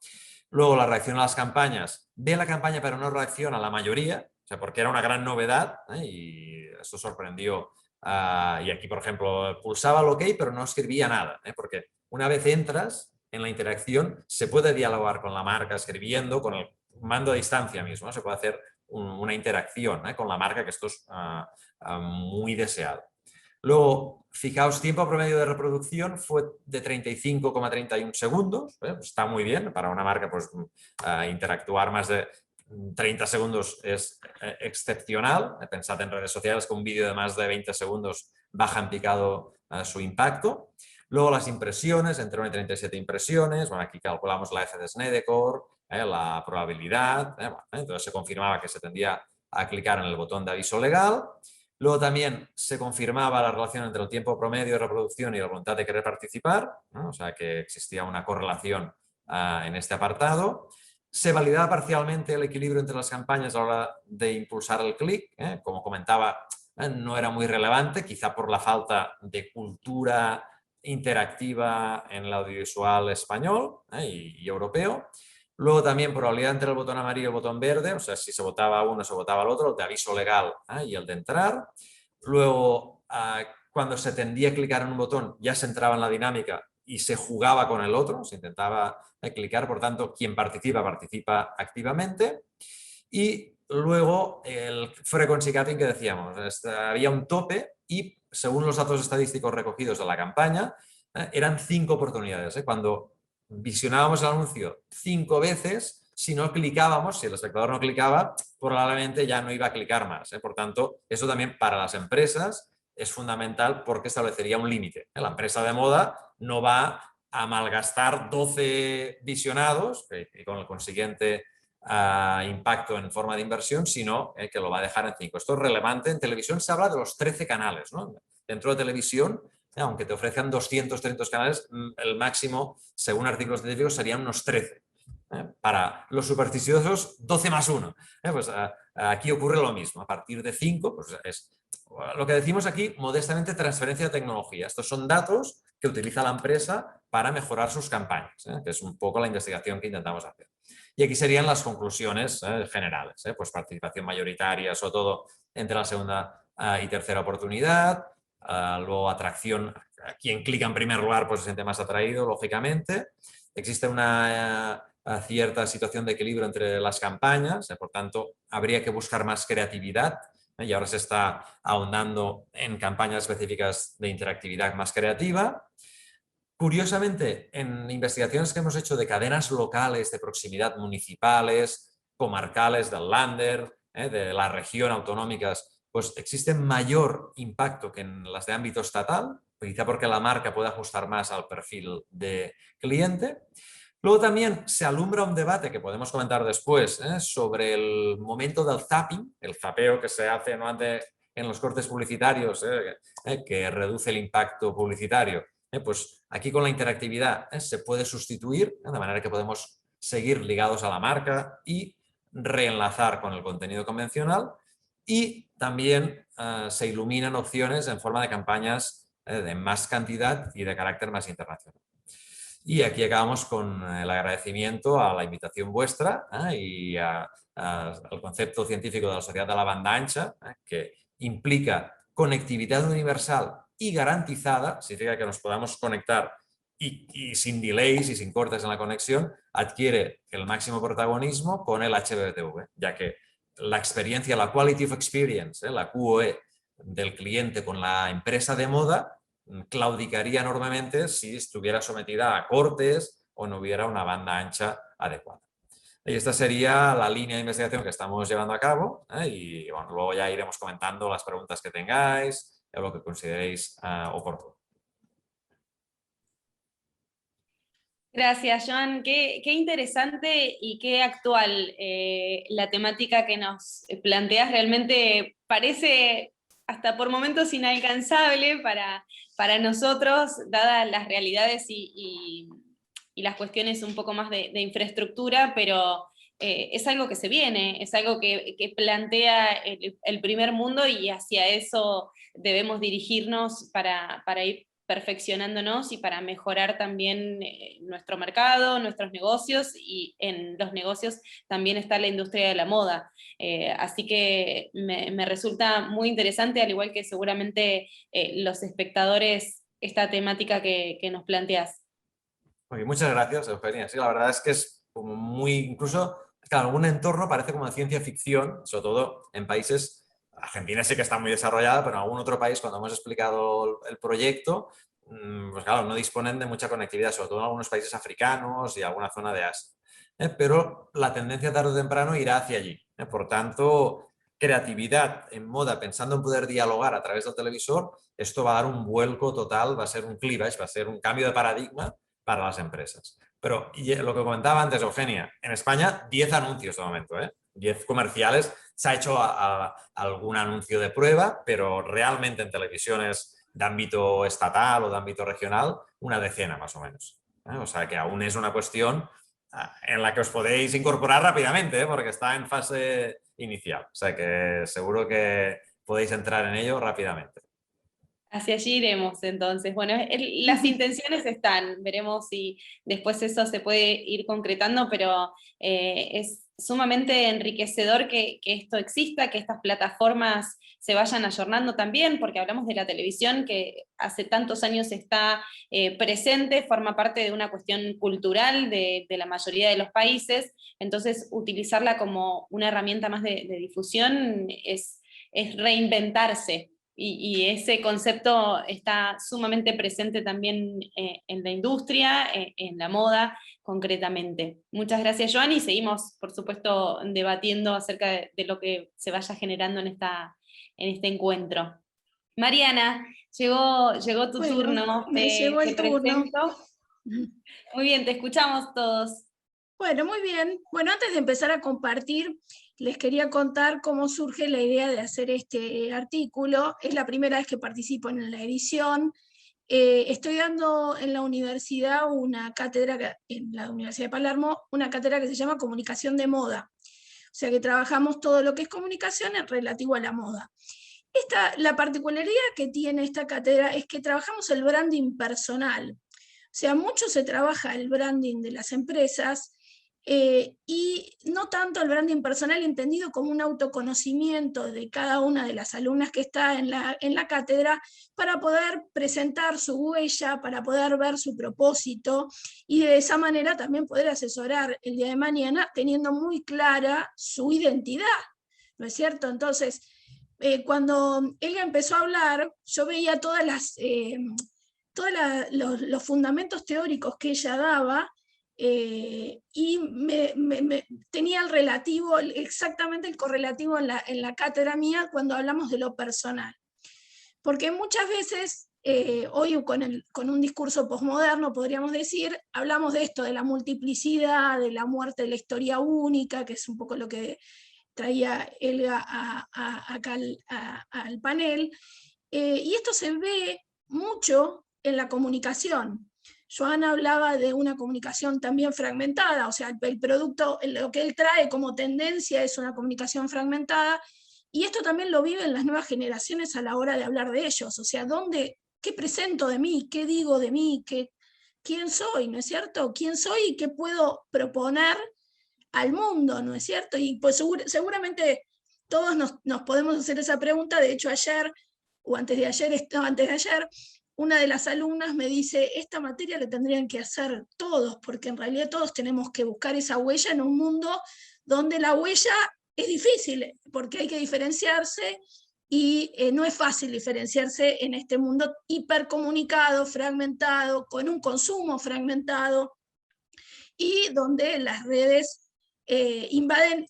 Luego la reacción a las campañas. Ve la campaña pero no reacciona a la mayoría, o sea, porque era una gran novedad y esto sorprendió. Y aquí, por ejemplo, pulsaba el OK pero no escribía nada, porque una vez entras en la interacción se puede dialogar con la marca escribiendo, con el mando a distancia mismo, se puede hacer una interacción con la marca, que esto es muy deseado. Luego, fijaos, tiempo promedio de reproducción fue de 35,31 segundos. Pues está muy bien para una marca, pues interactuar más de 30 segundos es excepcional. Pensad en redes sociales que un vídeo de más de 20 segundos baja en picado su impacto. Luego las impresiones, entre 1 y 37 impresiones. Bueno, aquí calculamos la F de Snedeker, la probabilidad. Entonces se confirmaba que se tendía a clicar en el botón de aviso legal. Luego también se confirmaba la relación entre el tiempo promedio de reproducción y la voluntad de querer participar, ¿no? O sea que existía una correlación en este apartado. Se validaba parcialmente el equilibrio entre las campañas a la hora de impulsar el clic. Como comentaba, no era muy relevante, quizá por la falta de cultura interactiva en el audiovisual español y europeo. Luego también probabilidad entre el botón amarillo y el botón verde, o sea, si se votaba uno, se votaba el otro, el de aviso legal y el de entrar. Luego, cuando se tendía a clicar en un botón, ya se entraba en la dinámica y se jugaba con el otro, se intentaba clicar, por tanto, quien participa, participa activamente. Y luego el frequency capping que decíamos, había un tope y según los datos estadísticos recogidos de la campaña, eran 5 oportunidades. Cuando visionábamos el anuncio 5 veces, si no clicábamos, si el espectador no clicaba, probablemente ya no iba a clicar más. Por tanto, eso también para las empresas es fundamental porque establecería un límite. La empresa de moda no va a malgastar 12 visionados y con el consiguiente impacto en forma de inversión, sino que lo va a dejar en 5. Esto es relevante. En televisión se habla de los 13 canales, ¿no? Dentro de televisión, aunque te ofrezcan 200, 300 canales, el máximo, según artículos científicos, serían unos 13. Para los supersticiosos, 12 más 1. Pues aquí ocurre lo mismo. A partir de 5, pues es lo que decimos aquí, modestamente, transferencia de tecnología. Estos son datos que utiliza la empresa para mejorar sus campañas, que es un poco la investigación que intentamos hacer. Y aquí serían las conclusiones generales. Pues participación mayoritaria, sobre todo entre la segunda y tercera oportunidad. luego atracción, quien clica en primer lugar pues se siente más atraído, lógicamente. Existe una cierta situación de equilibrio entre las campañas, por tanto habría que buscar más creatividad, y ahora se está ahondando en campañas específicas de interactividad más creativa. Curiosamente, en investigaciones que hemos hecho de cadenas locales de proximidad municipales, comarcales, del Länder, de la región autonómicas, pues existe mayor impacto que en las de ámbito estatal, quizá porque la marca puede ajustar más al perfil de cliente. Luego también se alumbra un debate que podemos comentar después sobre el momento del zapping, el zapeo que se hace ¿no? en los cortes publicitarios, que reduce el impacto publicitario. Pues aquí con la interactividad se puede sustituir, de manera que podemos seguir ligados a la marca y reenlazar con el contenido convencional, y también se iluminan opciones en forma de campañas de más cantidad y de carácter más internacional. Y aquí acabamos con el agradecimiento a la invitación vuestra y al concepto científico de la sociedad de la banda ancha, que implica conectividad universal y garantizada, significa que nos podamos conectar y sin delays y sin cortes en la conexión, adquiere el máximo protagonismo con el HBTV, ya que la experiencia, la Quality of Experience, la QoE del cliente con la empresa de moda, claudicaría enormemente si estuviera sometida a cortes o no hubiera una banda ancha adecuada. Y esta sería la línea de investigación que estamos llevando a cabo, y bueno, luego ya iremos comentando las preguntas que tengáis o lo que consideréis oportuno. Gracias, Joan. Qué interesante y qué actual la temática que nos planteas. Realmente parece hasta por momentos inalcanzable para nosotros, dadas las realidades y las cuestiones un poco más de infraestructura, pero es algo que se viene, es algo que plantea el primer mundo, y hacia eso debemos dirigirnos para ir perfeccionándonos y para mejorar también nuestro mercado, nuestros negocios, y en los negocios también está la industria de la moda. Así que me resulta muy interesante, al igual que seguramente los espectadores, esta temática que nos planteas. Muy bien, muchas gracias, Eugenia. Sí, la verdad es que es como muy, incluso, claro, algún entorno parece como de ciencia ficción, sobre todo en países. Argentina sí que está muy desarrollada, pero en algún otro país, cuando hemos explicado el proyecto, pues claro, no disponen de mucha conectividad, sobre todo en algunos países africanos y alguna zona de Asia. Pero la tendencia tarde o temprano irá hacia allí. Por tanto, creatividad en moda, pensando en poder dialogar a través del televisor, esto va a dar un vuelco total, va a ser un cleavage, va a ser un cambio de paradigma para las empresas. Pero lo que comentaba antes, Eugenia, en España 10 anuncios de momento, 10 comerciales. Se ha hecho algún anuncio de prueba, pero realmente en televisiones de ámbito estatal o de ámbito regional, una decena más o menos. O sea que aún es una cuestión en la que os podéis incorporar rápidamente, porque está en fase inicial. O sea que seguro que podéis entrar en ello rápidamente. Hacia allí iremos entonces. Bueno, las intenciones están, veremos si después eso se puede ir concretando, pero es sumamente enriquecedor que esto exista, que estas plataformas se vayan ayornando también, porque hablamos de la televisión que hace tantos años está presente, forma parte de una cuestión cultural de la mayoría de los países, entonces utilizarla como una herramienta más de difusión es reinventarse. Y ese concepto está sumamente presente también en la industria, en la moda concretamente. Muchas gracias, Joan, y seguimos, por supuesto, debatiendo acerca de lo que se vaya generando en este encuentro. Mariana, llegó tu turno. Me llegó el turno. Presento. Muy bien, te escuchamos todos. Bueno, muy bien. Bueno, antes de empezar a compartir, les quería contar cómo surge la idea de hacer este artículo. Es la primera vez que participo en la edición. Estoy dando en la universidad una cátedra, en la Universidad de Palermo, una cátedra que se llama Comunicación de Moda. O sea que trabajamos todo lo que es comunicación en relativo a la moda. La particularidad que tiene esta cátedra es que trabajamos el branding personal. O sea, mucho se trabaja el branding de las empresas, y no tanto el branding personal entendido como un autoconocimiento de cada una de las alumnas que está en la cátedra, para poder presentar su huella, para poder ver su propósito, y de esa manera también poder asesorar el día de mañana teniendo muy clara su identidad, ¿no es cierto? Entonces, cuando ella empezó a hablar, yo veía todos los fundamentos teóricos que ella daba, y tenía el relativo, exactamente el correlativo en la cátedra mía cuando hablamos de lo personal. Porque muchas veces, hoy con un discurso posmoderno podríamos decir, hablamos de esto, de la multiplicidad, de la muerte de la historia única, que es un poco lo que traía Elga acá al panel, y esto se ve mucho en la comunicación. Joana hablaba de una comunicación también fragmentada, o sea, el producto, lo que él trae como tendencia es una comunicación fragmentada, y esto también lo viven las nuevas generaciones a la hora de hablar de ellos, o sea, ¿qué presento de mí? ¿Qué digo de mí? ¿Quién soy? ¿No es cierto? ¿Quién soy y qué puedo proponer al mundo? ¿No es cierto? Y pues seguramente todos nos podemos hacer esa pregunta. De hecho, ayer, o antes de ayer, una de las alumnas me dice, esta materia la tendrían que hacer todos, porque en realidad todos tenemos que buscar esa huella en un mundo donde la huella es difícil, porque hay que diferenciarse, y no es fácil diferenciarse en este mundo hipercomunicado, fragmentado, con un consumo fragmentado, y donde las redes invaden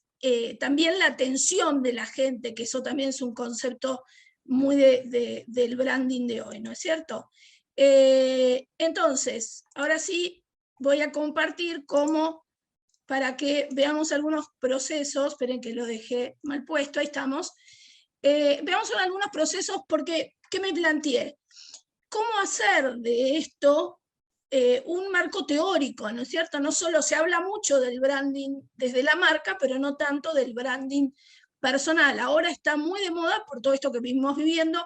también la atención de la gente, que eso también es un concepto muy del branding de hoy, ¿no es cierto? Entonces, ahora sí voy a compartir cómo, para que veamos algunos procesos. Esperen que lo dejé mal puesto, ahí estamos. Veamos algunos procesos, porque, ¿qué me planteé? ¿Cómo hacer de esto un marco teórico, ¿no es cierto? No solo se habla mucho del branding desde la marca, pero no tanto del branding personal. Ahora está muy de moda por todo esto que vivimos viviendo,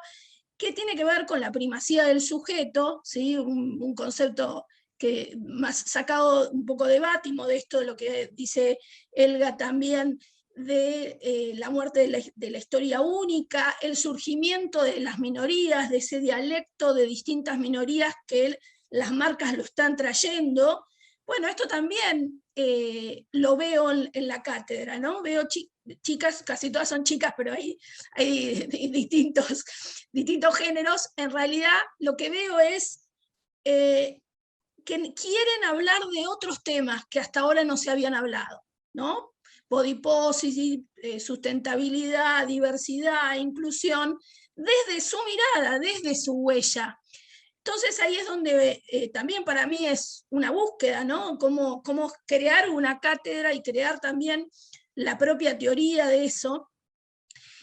que tiene que ver con la primacía del sujeto, ¿sí? Un concepto que más sacado un poco de Bátimo, de esto de lo que dice Elga también, de la muerte de la historia única, el surgimiento de las minorías, de ese dialecto de distintas minorías que las marcas lo están trayendo. Bueno, esto también lo veo en la cátedra, ¿no? Veo chicas, casi todas son chicas, pero hay distintos géneros. En realidad lo que veo es que quieren hablar de otros temas que hasta ahora no se habían hablado, ¿no? Body positive, sustentabilidad, diversidad, inclusión, desde su mirada, desde su huella. Entonces ahí es donde también para mí es una búsqueda, ¿no? Cómo crear una cátedra y crear también la propia teoría de eso.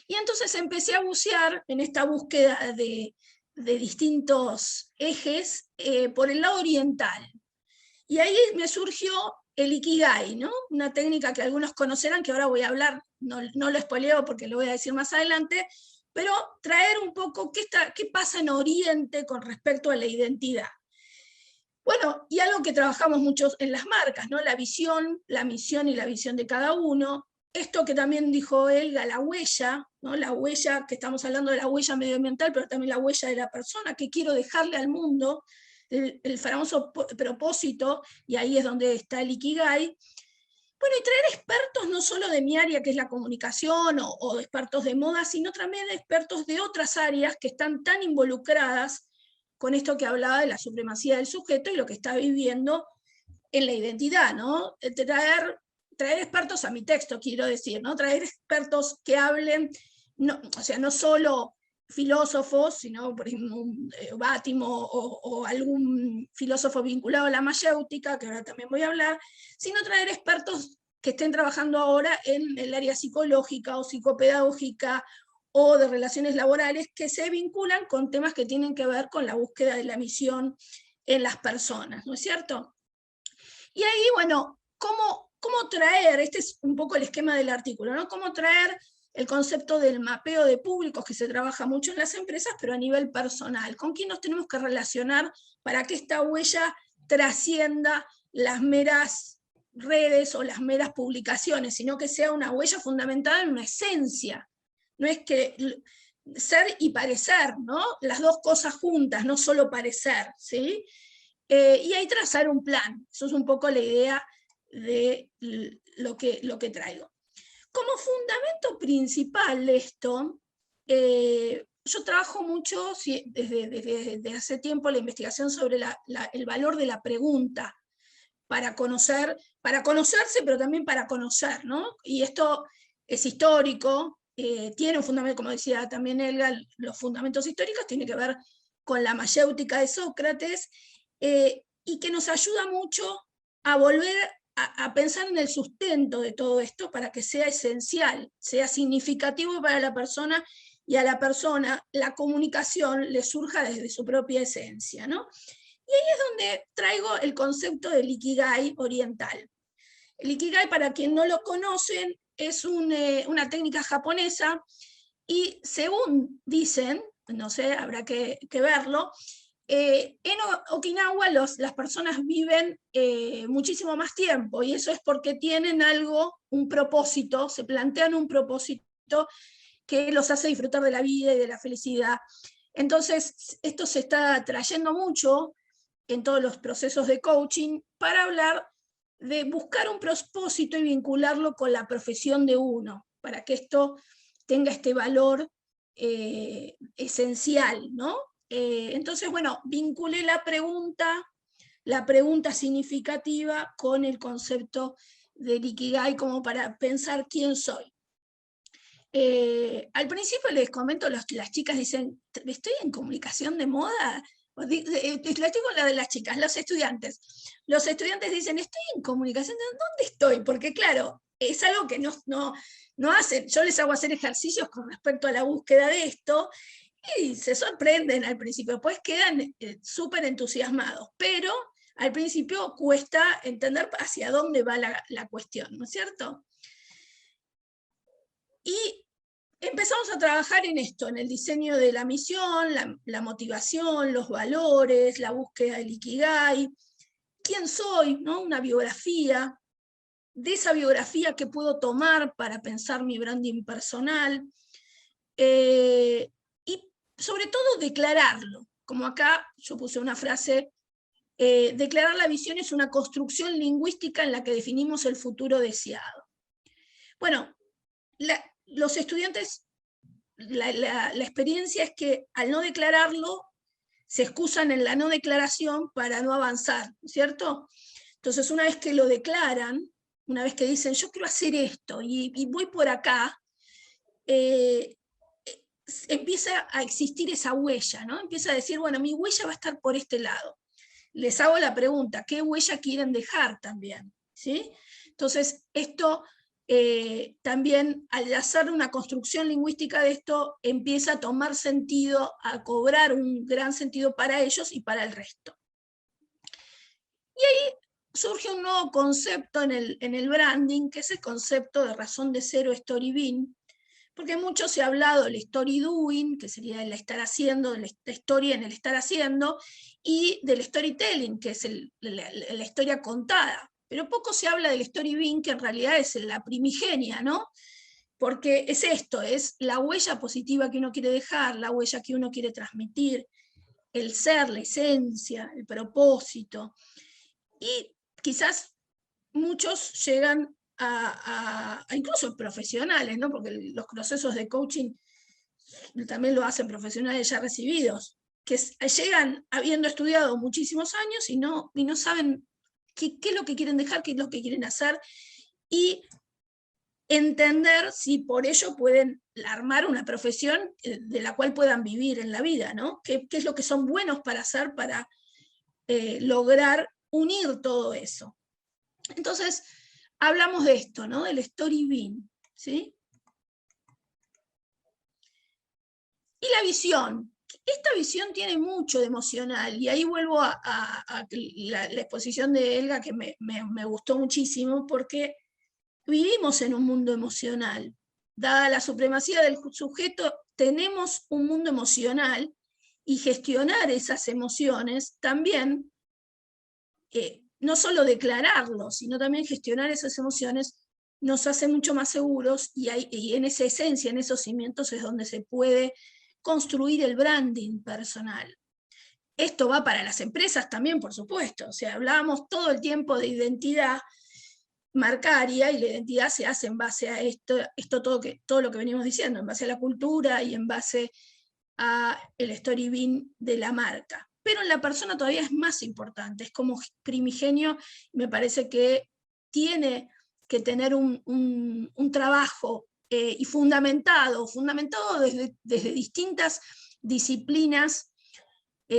Y entonces empecé a bucear en esta búsqueda de distintos ejes por el lado oriental. Y ahí me surgió el Ikigai, ¿no? Una técnica que algunos conocerán, que ahora voy a hablar, no lo spoileo porque lo voy a decir más adelante, pero traer un poco qué pasa en Oriente con respecto a la identidad. Bueno, y algo que trabajamos mucho en las marcas, ¿no? La visión, la misión y la visión de cada uno. Esto que también dijo Elga, la huella, ¿no? La huella, que estamos hablando de la huella medioambiental, pero también la huella de la persona, que quiero dejarle al mundo, el famoso propósito, y ahí es donde está el Ikigai. Bueno, y traer expertos no solo de mi área, que es la comunicación, o expertos de moda, sino también expertos de otras áreas que están tan involucradas con esto que hablaba de la supremacía del sujeto y lo que está viviendo en la identidad, ¿no? Traer expertos a mi texto, quiero decir, ¿no? Traer expertos que hablen, no, o sea, no solo filósofos, sino por ejemplo Bátimo o algún filósofo vinculado a la mayéutica, que ahora también voy a hablar, sino traer expertos que estén trabajando ahora en el área psicológica o psicopedagógica o de relaciones laborales, que se vinculan con temas que tienen que ver con la búsqueda de la misión en las personas, ¿no es cierto? Y ahí, bueno, ¿cómo traer? Este es un poco el esquema del artículo, ¿no? Cómo traer el concepto del mapeo de públicos, que se trabaja mucho en las empresas, pero a nivel personal. ¿Con quién nos tenemos que relacionar para que esta huella trascienda las meras redes o las meras publicaciones, sino que sea una huella fundamentada en una esencia. No es que ser y parecer, ¿no? Las dos cosas juntas, no solo parecer, ¿sí? Y ahí trazar un plan. Eso es un poco la idea de lo que traigo. Como fundamento principal de esto, yo trabajo mucho desde hace tiempo la investigación sobre el valor de la pregunta para conocerse, pero también para conocer, ¿no? Y esto es histórico, tiene un fundamento, como decía también Elga, los fundamentos históricos tienen que ver con la mayéutica de Sócrates, y que nos ayuda mucho a volver a pensar en el sustento de todo esto para que sea esencial, sea significativo para la persona, y a la persona la comunicación le surja desde su propia esencia, ¿no? Y ahí es donde traigo el concepto del Ikigai oriental. El Ikigai, para quien no lo conocen, es una técnica japonesa, y según dicen, no sé, habrá que verlo, en Okinawa las personas viven muchísimo más tiempo, y eso es porque tienen un propósito, se plantean un propósito que los hace disfrutar de la vida y de la felicidad. Entonces, esto se está trayendo mucho en todos los procesos de coaching para hablar de buscar un propósito y vincularlo con la profesión de uno, para que esto tenga este valor esencial, ¿no? Entonces, bueno, vinculé la pregunta significativa con el concepto del Ikigai como para pensar quién soy. Al principio les comento, las chicas dicen, ¿estoy en comunicación de moda? Les digo la de las chicas, los estudiantes. Los estudiantes dicen, ¿estoy en comunicación? ¿Dónde estoy? Porque claro, es algo que no hacen. Yo les hago hacer ejercicios con respecto a la búsqueda de esto, y se sorprenden al principio, después quedan súper entusiasmados, pero al principio cuesta entender hacia dónde va la cuestión, ¿no es cierto? Y empezamos a trabajar en esto, en el diseño de la misión, la motivación, los valores, la búsqueda del Ikigai, quién soy, ¿no? Una biografía, de esa biografía que puedo tomar para pensar mi branding personal, y sobre todo declararlo, como acá yo puse una frase, declarar la visión es una construcción lingüística en la que definimos el futuro deseado. Bueno, los estudiantes, la experiencia es que al no declararlo, se excusan en la no declaración para no avanzar, ¿cierto? Entonces, una vez que lo declaran, una vez que dicen, yo quiero hacer esto y voy por acá, empieza a existir esa huella, ¿no? Empieza a decir, bueno, mi huella va a estar por este lado. Les hago la pregunta, ¿qué huella quieren dejar también? ¿Sí? Entonces, esto también, al hacer una construcción lingüística de esto, empieza a tomar sentido, a cobrar un gran sentido para ellos y para el resto. Y ahí surge un nuevo concepto en el branding, que es el concepto de razón de ser o story being, porque mucho se ha hablado del story doing, que sería el estar haciendo, de la historia en el estar haciendo, y del storytelling, que es la historia contada. Pero poco se habla del story being, que en realidad es la primigenia, ¿no? Porque es esto, es la huella positiva que uno quiere dejar, la huella que uno quiere transmitir, el ser, la esencia, el propósito. Y quizás muchos llegan incluso profesionales, ¿no? Porque los procesos de coaching también lo hacen profesionales ya recibidos, que llegan habiendo estudiado muchísimos años y no saben qué es lo que quieren dejar, qué es lo que quieren hacer, y entender si por ello pueden armar una profesión de la cual puedan vivir en la vida, ¿no? ¿Qué es lo que son buenos para hacer para lograr unir todo eso? Entonces, hablamos de esto, ¿no? Del story being, ¿sí? Y la visión. Esta visión tiene mucho de emocional, y ahí vuelvo a la exposición de Elga, que me gustó muchísimo, porque vivimos en un mundo emocional. Dada la supremacía del sujeto, tenemos un mundo emocional, y gestionar esas emociones también no solo declararlo, sino también gestionar esas emociones, nos hace mucho más seguros, y en esa esencia, en esos cimientos es donde se puede construir el branding personal. Esto va para las empresas también, por supuesto. O sea, hablábamos todo el tiempo de identidad marcaria, y la identidad se hace en base a todo lo que venimos diciendo, en base a la cultura y en base a el story beam de la marca. Pero en la persona todavía es más importante, es como primigenio, me parece que tiene que tener un trabajo y fundamentado desde distintas disciplinas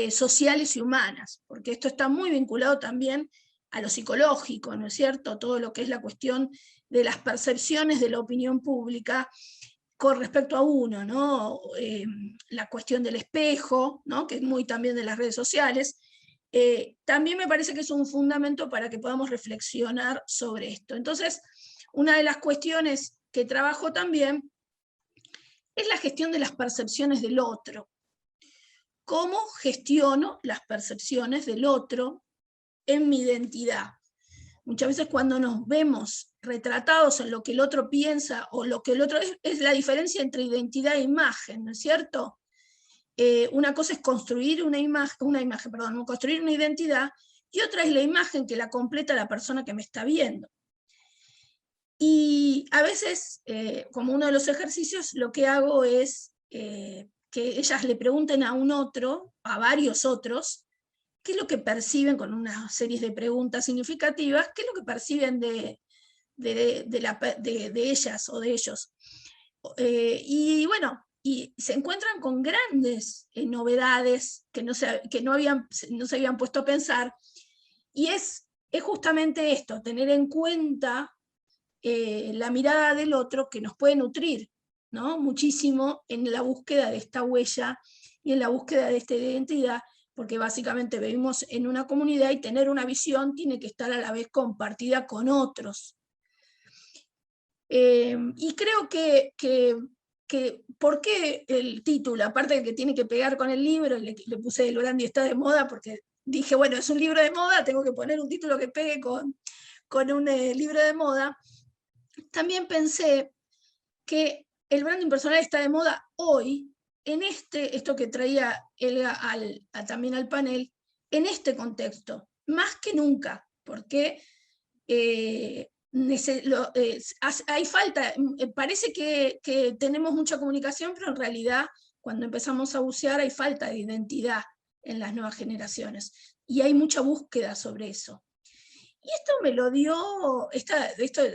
sociales y humanas, porque esto está muy vinculado también a lo psicológico, ¿no es cierto? Todo lo que es la cuestión de las percepciones de la opinión pública con respecto a uno, ¿no? La cuestión del espejo, ¿no? Que es muy también de las redes sociales. También me parece que es un fundamento para que podamos reflexionar sobre esto. Entonces, una de las cuestiones que trabajo también es la gestión de las percepciones del otro. ¿Cómo gestiono las percepciones del otro en mi identidad? Muchas veces cuando nos vemos retratados en lo que el otro piensa o lo que el otro es la diferencia entre identidad e imagen, ¿no es cierto? Una cosa es construir construir una identidad, y otra es la imagen que la completa la persona que me está viendo. Y a veces, como uno de los ejercicios, lo que hago es que ellas le pregunten a un otro, a varios otros, qué es lo que perciben, con una serie de preguntas significativas, qué es lo que perciben de ellas o de ellos. Y bueno, y se encuentran con grandes novedades que no se habían puesto a pensar, y es justamente esto, tener en cuenta la mirada del otro, que nos puede nutrir, ¿no? Muchísimo en la búsqueda de esta huella y en la búsqueda de esta identidad, porque básicamente vivimos en una comunidad, y tener una visión tiene que estar a la vez compartida con otros. Y creo que ¿por qué el título? Aparte de que tiene que pegar con el libro, le puse El Brandy está de moda, porque dije, bueno, es un libro de moda, tengo que poner un título que pegue con un libro de moda. También pensé que el branding personal está de moda hoy, en esto que traía Elga también al panel, en este contexto, más que nunca, porque hay falta, parece que tenemos mucha comunicación, pero en realidad cuando empezamos a bucear hay falta de identidad en las nuevas generaciones, y hay mucha búsqueda sobre eso. Y esto me lo dio, esto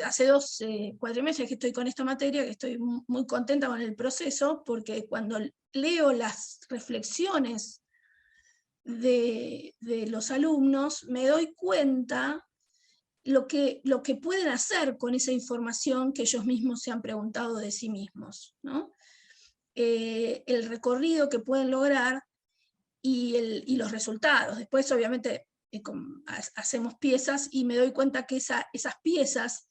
hace 2 cuatrimestres que estoy con esta materia, que estoy muy contenta con el proceso, porque cuando leo las reflexiones de los alumnos, me doy cuenta lo que pueden hacer con esa información que ellos mismos se han preguntado de sí mismos, ¿no? El recorrido que pueden lograr y los resultados. Después, obviamente, hacemos piezas, y me doy cuenta que esas piezas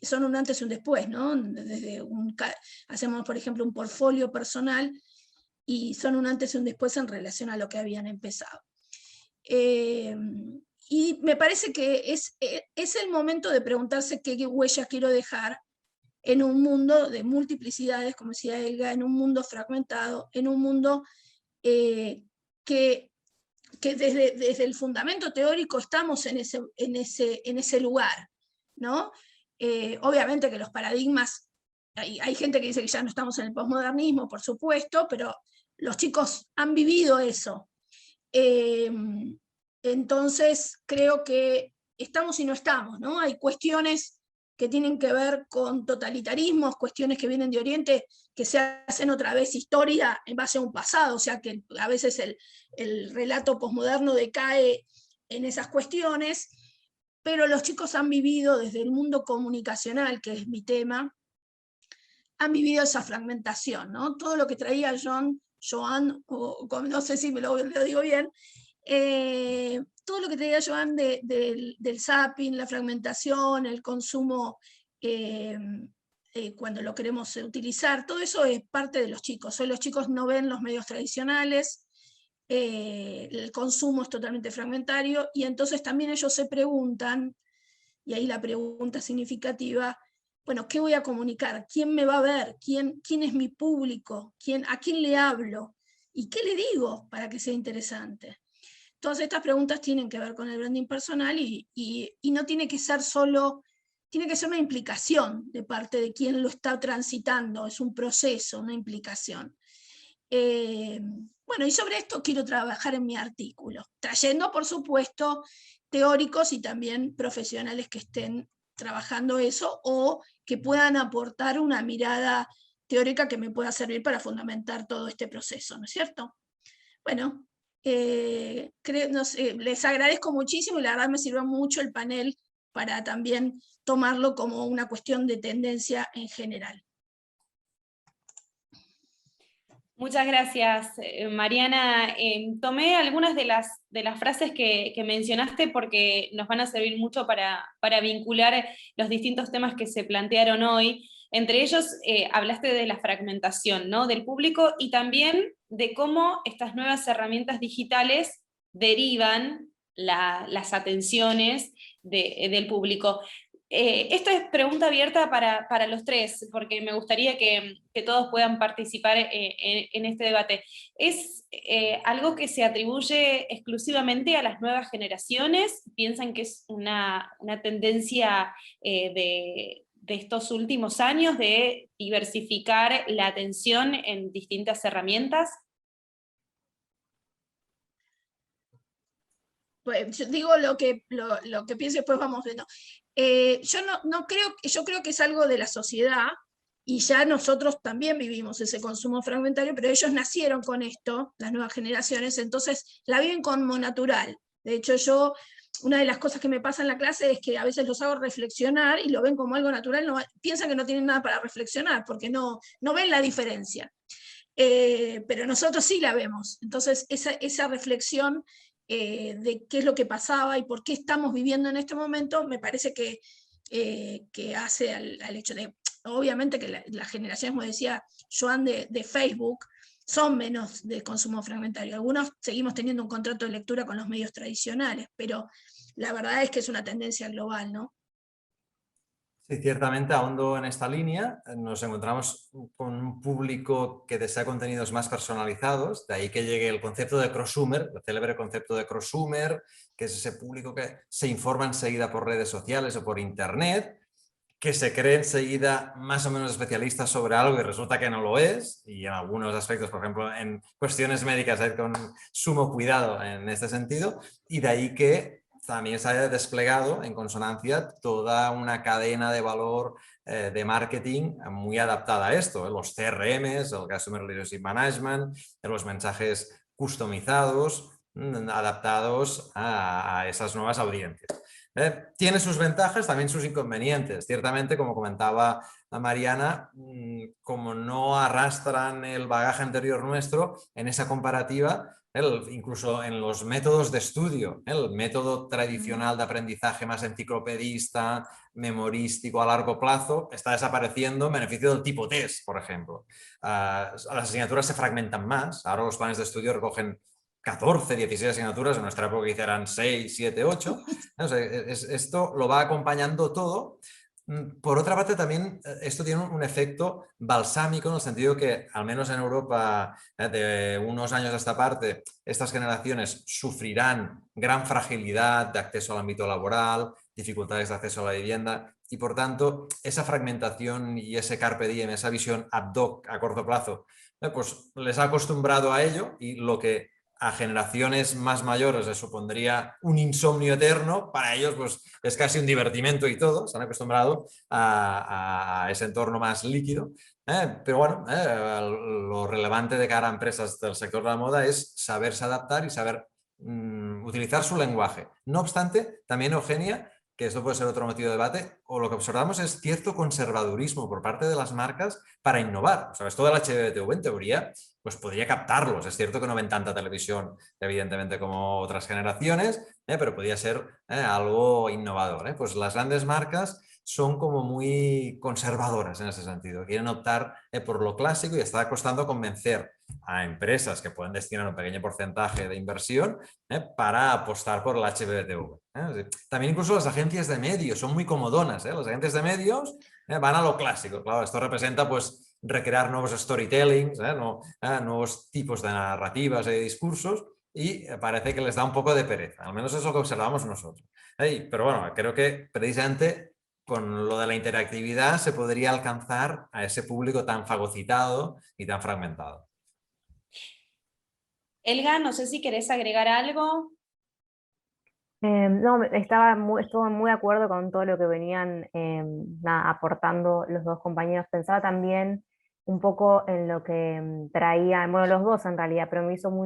son un antes y un después, ¿no? Hacemos, por ejemplo, un portfolio personal, y son un antes y un después en relación a lo que habían empezado. Y me parece que es el momento de preguntarse qué huellas quiero dejar en un mundo de multiplicidades, como decía Elga, en un mundo fragmentado, en un mundo que desde el fundamento teórico estamos en ese lugar, ¿no? Obviamente que los paradigmas, hay gente que dice que ya no estamos en el posmodernismo, por supuesto, pero los chicos han vivido eso. Entonces creo que estamos y no estamos, ¿no? Hay cuestiones que tienen que ver con totalitarismos, cuestiones que vienen de Oriente, que se hacen otra vez historia en base a un pasado, o sea que a veces el relato posmoderno decae en esas cuestiones, pero los chicos han vivido desde el mundo comunicacional, que es mi tema, han vivido esa fragmentación, ¿no? Todo lo que traía Joan, no sé si lo digo bien, todo lo que traía Joan del zapping, la fragmentación, el consumo cuando lo queremos utilizar, todo eso es parte de los chicos. Hoy los chicos no ven los medios tradicionales, el consumo es totalmente fragmentario, y entonces también ellos se preguntan, y ahí la pregunta significativa, bueno, ¿qué voy a comunicar? ¿Quién me va a ver? ¿Quién es mi público? ¿A quién le hablo? ¿Y qué le digo para que sea interesante? Todas estas preguntas tienen que ver con el branding personal y no tiene que ser solo, tiene que ser una implicación de parte de quien lo está transitando, es un proceso, una implicación. Bueno, y sobre esto quiero trabajar en mi artículo, trayendo, por supuesto, teóricos y también profesionales que estén trabajando eso o que puedan aportar una mirada teórica que me pueda servir para fundamentar todo este proceso, ¿no es cierto? Bueno, no sé, les agradezco muchísimo y la verdad me sirvió mucho el panel para también tomarlo como una cuestión de tendencia en general. Muchas gracias, Mariana. Tomé algunas de las frases que mencionaste porque nos van a servir mucho para vincular los distintos temas que se plantearon hoy. Entre ellos, hablaste de la fragmentación, ¿no?, del público y también de cómo estas nuevas herramientas digitales derivan las atenciones del público. Esto es pregunta abierta para los tres, porque me gustaría que todos puedan participar en este debate. ¿Es algo que se atribuye exclusivamente a las nuevas generaciones? ¿Piensan que es una tendencia de estos últimos años de diversificar la atención en distintas herramientas? Pues yo digo lo que pienso y después vamos viendo. Yo creo que es algo de la sociedad y ya nosotros también vivimos ese consumo fragmentario, pero ellos nacieron con esto, las nuevas generaciones, entonces la viven como natural. De hecho, una de las cosas que me pasa en la clase es que a veces los hago reflexionar y lo ven como algo natural, piensan que no tienen nada para reflexionar porque no ven la diferencia. Pero nosotros sí la vemos. Entonces esa reflexión de qué es lo que pasaba y por qué estamos viviendo en este momento, me parece que hace al hecho de, obviamente que las generaciones, como decía Joan, de Facebook, son menos de consumo fragmentario. Algunos seguimos teniendo un contrato de lectura con los medios tradicionales, pero la verdad es que es una tendencia global, ¿no? Sí, ciertamente, ahondo en esta línea, nos encontramos con un público que desea contenidos más personalizados, de ahí que llegue el concepto de prosumer, el célebre concepto de prosumer, que es ese público que se informa enseguida por redes sociales o por internet, que se cree enseguida más o menos especialista sobre algo y resulta que no lo es, y en algunos aspectos, por ejemplo, en cuestiones médicas hay con sumo cuidado en este sentido, y de ahí que también se haya desplegado en consonancia toda una cadena de valor de marketing muy adaptada a esto, los CRMs, el Customer Relationship Management, los mensajes customizados, adaptados a esas nuevas audiencias. Tiene sus ventajas, también sus inconvenientes. Ciertamente, como comentaba Mariana, como no arrastran el bagaje anterior nuestro, en esa comparativa, incluso en los métodos de estudio, el método tradicional de aprendizaje más enciclopedista, memorístico a largo plazo, está desapareciendo en beneficio del tipo test, por ejemplo. Las asignaturas se fragmentan más, ahora los planes de estudio recogen 14, 16 asignaturas, en nuestra época eran 6, 7, 8. O sea, esto lo va acompañando todo. Por otra parte, también esto tiene un efecto balsámico en el sentido que, al menos en Europa, de unos años a esta parte, estas generaciones sufrirán gran fragilidad de acceso al ámbito laboral, dificultades de acceso a la vivienda y, por tanto, esa fragmentación y ese carpe diem, esa visión ad hoc a corto plazo, pues les ha acostumbrado a ello y lo que a generaciones más mayores les supondría un insomnio eterno, para ellos pues, es casi un divertimento y todo, se han acostumbrado a ese entorno más líquido. Pero bueno, lo relevante de cara a empresas del sector de la moda es saberse adaptar y saber utilizar su lenguaje. No obstante, también, Eugenia, que esto puede ser otro motivo de debate, o lo que observamos es cierto conservadurismo por parte de las marcas para innovar. O sea, esto del HBTV, en teoría, pues podría captarlos. Es cierto que no ven tanta televisión, evidentemente, como otras generaciones, pero podría ser algo innovador. Pues las grandes marcas son como muy conservadoras en ese sentido. Quieren optar por lo clásico y está costando convencer a empresas que pueden destinar un pequeño porcentaje de inversión para apostar por el HBTV. También incluso las agencias de medios son muy comodonas. Las agencias de medios van a lo clásico. Claro, esto representa pues recrear nuevos storytellings, nuevos tipos de narrativas y discursos, y parece que les da un poco de pereza. Al menos es lo que observamos nosotros. Pero bueno, creo que precisamente con lo de la interactividad se podría alcanzar a ese público tan fagocitado y tan fragmentado. Elga, no sé si querés agregar algo. No, estuve muy de acuerdo con todo lo que venían aportando los dos compañeros. Pensaba también un poco en lo que traían, bueno, los dos en realidad, pero me llamó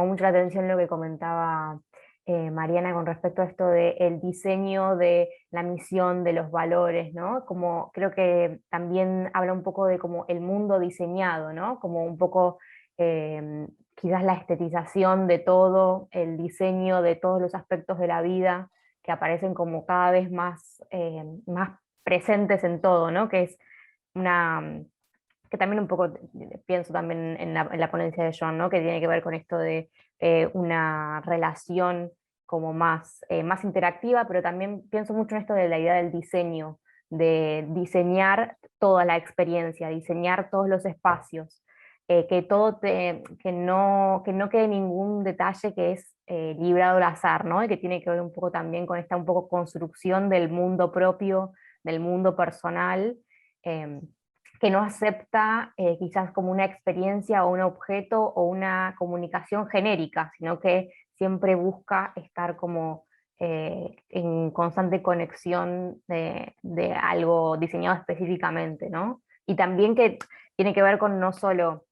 mucho la atención lo que comentaba Mariana con respecto a esto del diseño de la misión, de los valores, ¿no? Como creo que también habla un poco de como el mundo diseñado, ¿no? Como un poco quizás la estetización de todo, el diseño de todos los aspectos de la vida que aparecen como cada vez más, más presentes en todo, ¿no? Que es que también un poco pienso también en la ponencia de John, ¿no? Que tiene que ver con esto de una relación como más interactiva, pero también pienso mucho en esto de la idea del diseño, de diseñar toda la experiencia, diseñar todos los espacios, que no quede ningún detalle que es librado al azar, ¿no? Y que tiene que ver un poco también con esta un poco construcción del mundo propio, del mundo personal, que no acepta quizás como una experiencia o un objeto o una comunicación genérica, sino que siempre busca estar como en constante conexión de algo diseñado específicamente, ¿no? Y también que tiene que ver con no solo,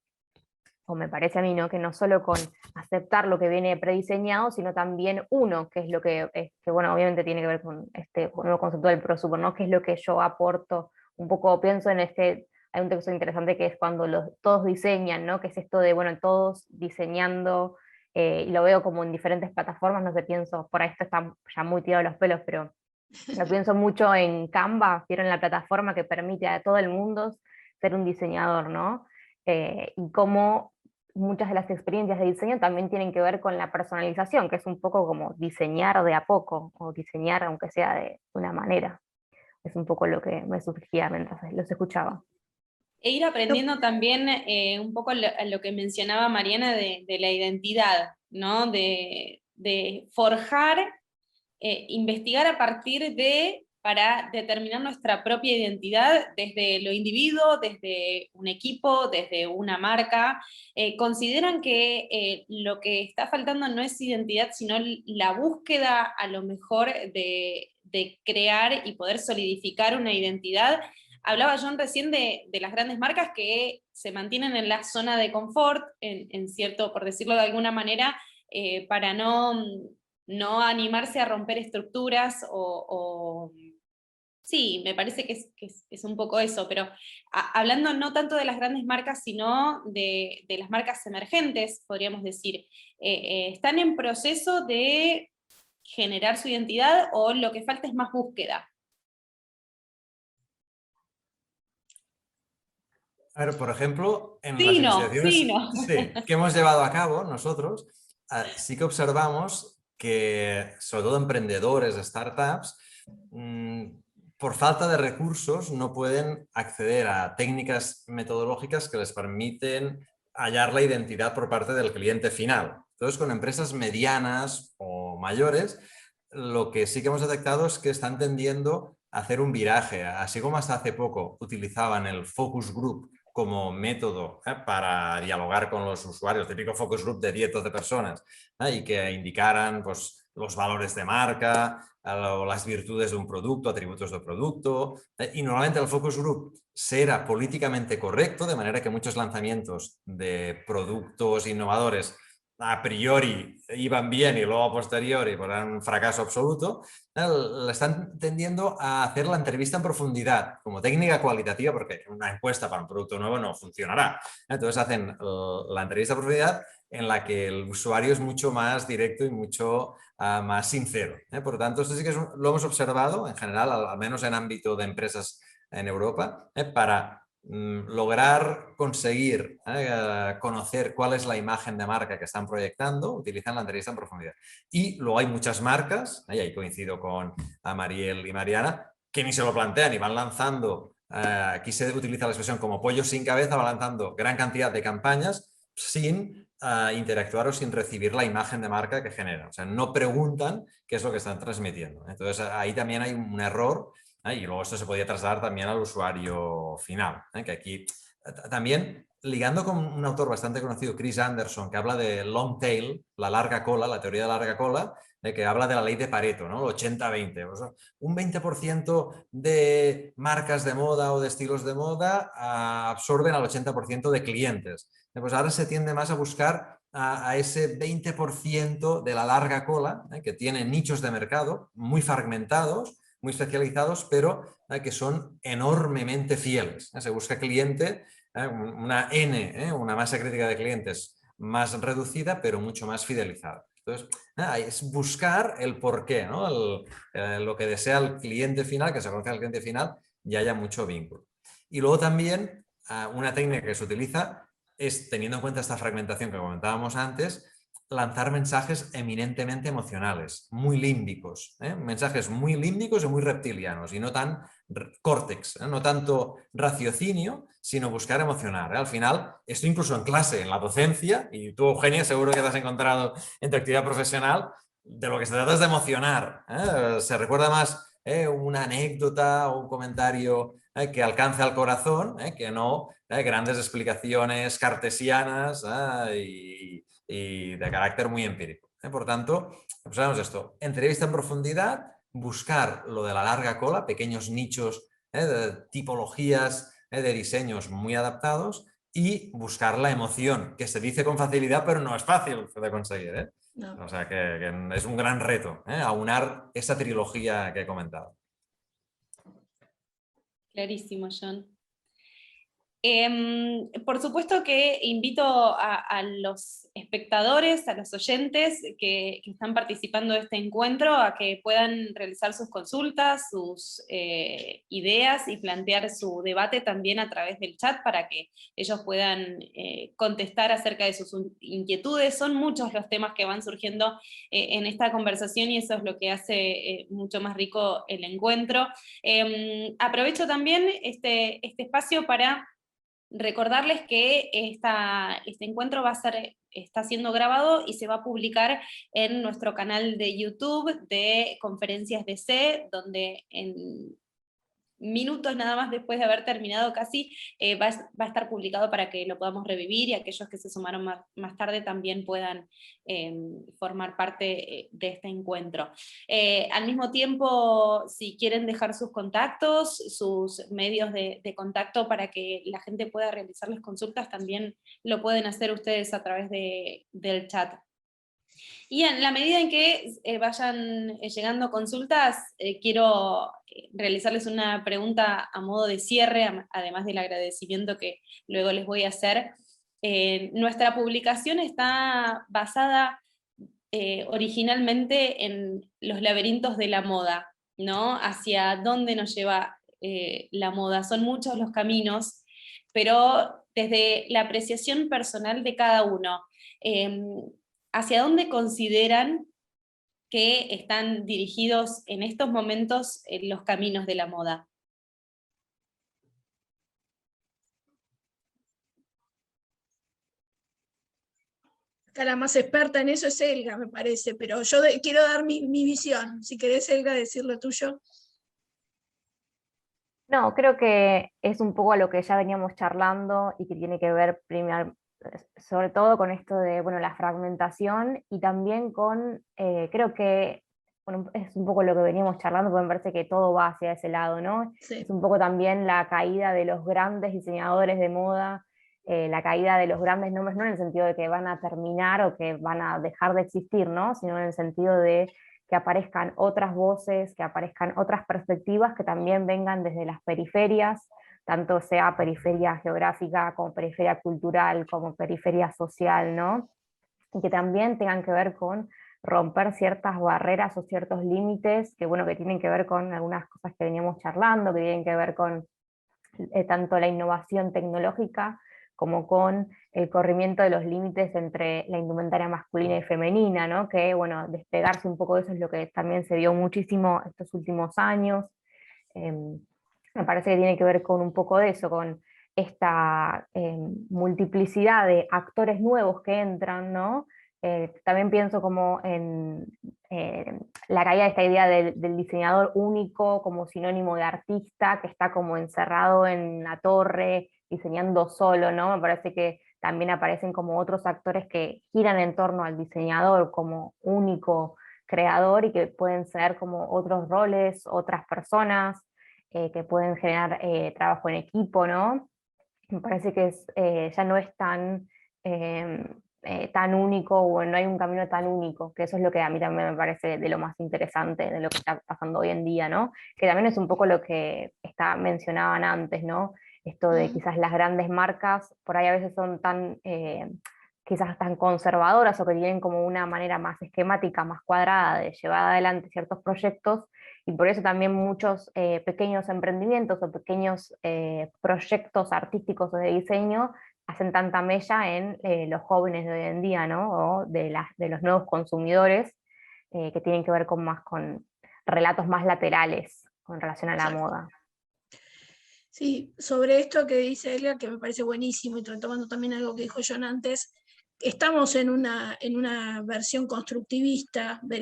o me parece a mí, ¿no? Que no solo con aceptar lo que viene prediseñado, sino también que es lo que bueno, obviamente tiene que ver con este nuevo concepto del prosuper, ¿no? Que es lo que yo aporto, un poco pienso en hay un texto interesante que es cuando todos diseñan, ¿no? Que es esto de, bueno, todos diseñando, y lo veo como en diferentes plataformas, no sé, pienso, por ahí esto está ya muy tirado los pelos, pero lo pienso mucho en Canva, vieron la plataforma que permite a todo el mundo ser un diseñador, ¿no? Y cómo muchas de las experiencias de diseño también tienen que ver con la personalización, que es un poco como diseñar de a poco, o diseñar aunque sea de una manera. Es un poco lo que me surgía mientras los escuchaba. E ir aprendiendo también un poco lo que mencionaba Mariana de la identidad, ¿no? De forjar, investigar a partir para determinar nuestra propia identidad desde lo individuo, desde un equipo, desde una marca. ¿Consideran que lo que está faltando no es identidad, sino la búsqueda a lo mejor de crear y poder solidificar una identidad? Hablaba John recién de las grandes marcas que se mantienen en la zona de confort, en cierto, por decirlo de alguna manera, para no animarse a romper estructuras sí, me parece que es un poco eso, pero hablando no tanto de las grandes marcas, sino de las marcas emergentes, podríamos decir, ¿están en proceso de generar su identidad o lo que falta es más búsqueda? A ver, por ejemplo, en las investigaciones que hemos llevado a cabo nosotros, sí que observamos que, sobre todo emprendedores, startups, por falta de recursos no pueden acceder a técnicas metodológicas que les permiten hallar la identidad por parte del cliente final. Entonces, con empresas medianas o mayores, lo que sí que hemos detectado es que están tendiendo a hacer un viraje. Así como hasta hace poco utilizaban el focus group como método para dialogar con los usuarios, típico focus group de 10-12 personas, y que indicaran pues, los valores de marca, o las virtudes de un producto, atributos del producto, y normalmente el focus group será políticamente correcto, de manera que muchos lanzamientos de productos innovadores a priori iban bien y luego a posteriori pues eran un fracaso absoluto, le están tendiendo a hacer la entrevista en profundidad como técnica cualitativa, porque una encuesta para un producto nuevo no funcionará. Entonces hacen la entrevista en profundidad en la que el usuario es mucho más directo y mucho más sincero. Por lo tanto, esto sí que lo hemos observado en general, al menos en ámbito de empresas en Europa, para lograr conseguir conocer cuál es la imagen de marca que están proyectando, utilizan la entrevista en profundidad. Y luego hay muchas marcas, y ahí coincido con Mariel y Mariana, que ni se lo plantean y van lanzando, aquí se utiliza la expresión como pollo sin cabeza, van lanzando gran cantidad de campañas sin interactuar o sin recibir la imagen de marca que generan. O sea, no preguntan qué es lo que están transmitiendo. Entonces ahí también hay un error. Y luego esto se podía trasladar también al usuario final, que aquí también, ligando con un autor bastante conocido, Chris Anderson, que habla de long tail, la larga cola, la teoría de la larga cola, que habla de la ley de Pareto, ¿no? El 80-20. O sea, un 20% de marcas de moda o de estilos de moda absorben al 80% de clientes. Pues ahora se tiende más a buscar a ese 20% de la larga cola, que tiene nichos de mercado muy fragmentados, muy especializados, pero que son enormemente fieles. Se busca cliente, una N, una masa crítica de clientes más reducida, pero mucho más fidelizada. Entonces, es buscar el porqué, ¿no? Lo que desea el cliente final, que se conozca al cliente final y haya mucho vínculo. Y luego también una técnica que se utiliza es, teniendo en cuenta esta fragmentación que comentábamos antes, lanzar mensajes eminentemente emocionales, muy límbicos, mensajes muy límbicos y muy reptilianos, y no tan córtex, no tanto raciocinio, sino buscar emocionar. Al final, esto incluso en clase, en la docencia, y tú, Eugenia, seguro que te has encontrado en tu actividad profesional, de lo que se trata es de emocionar. Se recuerda más una anécdota o un comentario que alcance al corazón, que no grandes explicaciones cartesianas y de carácter muy empírico. Por tanto, observamos esto, entrevista en profundidad, buscar lo de la larga cola, pequeños nichos de tipologías de diseños muy adaptados y buscar la emoción, que se dice con facilidad, pero no es fácil de conseguir. No. O sea que es un gran reto, aunar esa trilogía que he comentado. Clarísimo, John. Por supuesto que invito a los espectadores, a los oyentes que están participando de este encuentro a que puedan realizar sus consultas, sus ideas y plantear su debate también a través del chat para que ellos puedan contestar acerca de sus inquietudes. Son muchos los temas que van surgiendo en esta conversación y eso es lo que hace mucho más rico el encuentro. Aprovecho también este espacio para recordarles que este encuentro está siendo grabado y se va a publicar en nuestro canal de YouTube de Conferencias DC, donde en minutos nada más después de haber terminado casi, va a estar publicado para que lo podamos revivir y aquellos que se sumaron más tarde también puedan formar parte de este encuentro. Al mismo tiempo, si quieren dejar sus contactos, sus medios de contacto para que la gente pueda realizarles consultas, también lo pueden hacer ustedes a través del chat. Y en la medida en que vayan llegando consultas, quiero realizarles una pregunta a modo de cierre, además del agradecimiento que luego les voy a hacer. Nuestra publicación está basada originalmente en los laberintos de la moda, ¿no? Hacia dónde nos lleva la moda. Son muchos los caminos, pero desde la apreciación personal de cada uno. ¿Hacia dónde consideran que están dirigidos en estos momentos los caminos de la moda? Acá la más experta en eso es Elga, me parece, pero yo quiero dar mi visión. Si querés, Elga, decir lo tuyo. No, creo que es un poco a lo que ya veníamos charlando y que tiene que ver sobre todo con esto de, bueno, la fragmentación y también con, creo que, bueno, es un poco lo que veníamos charlando, porque me parece que todo va hacia ese lado, ¿no? Sí. Es un poco también la caída de los grandes diseñadores de moda la caída de los grandes nombres, no en el sentido de que van a terminar o que van a dejar de existir, ¿no? Sino en el sentido de que aparezcan otras voces, que aparezcan otras perspectivas que también vengan desde las periferias, tanto sea periferia geográfica como periferia cultural, como periferia social, ¿no? Y que también tengan que ver con romper ciertas barreras o ciertos límites que, bueno, que tienen que ver con algunas cosas que veníamos charlando, que tienen que ver con tanto la innovación tecnológica como con el corrimiento de los límites entre la indumentaria masculina y femenina, ¿no? Que, bueno, despegarse un poco de eso es lo que también se vio muchísimo estos últimos años. Me parece que tiene que ver con un poco de eso, con esta multiplicidad de actores nuevos que entran, ¿no? También pienso como en la caída de esta idea del diseñador único como sinónimo de artista, que está como encerrado en la torre, diseñando solo, ¿no? Me parece que también aparecen como otros actores que giran en torno al diseñador como único creador y que pueden ser como otros roles, otras personas, que pueden generar trabajo en equipo, ¿no? Me parece que ya no es tan único, o no hay un camino tan único, que eso es lo que a mí también me parece de lo más interesante de lo que está pasando hoy en día, ¿no? Que también es un poco lo que mencionaban antes, ¿no? Esto de quizás las grandes marcas, por ahí a veces son quizás tan conservadoras o que tienen como una manera más esquemática, más cuadrada de llevar adelante ciertos proyectos, y por eso también muchos pequeños emprendimientos o pequeños proyectos artísticos o de diseño hacen tanta mella en los jóvenes de hoy en día, ¿no? O de los nuevos consumidores, que tienen que ver con relatos más laterales con relación a la moda. Sí, sobre esto que dice Elia, que me parece buenísimo, y retomando también algo que dijo John antes, estamos en una versión constructivista de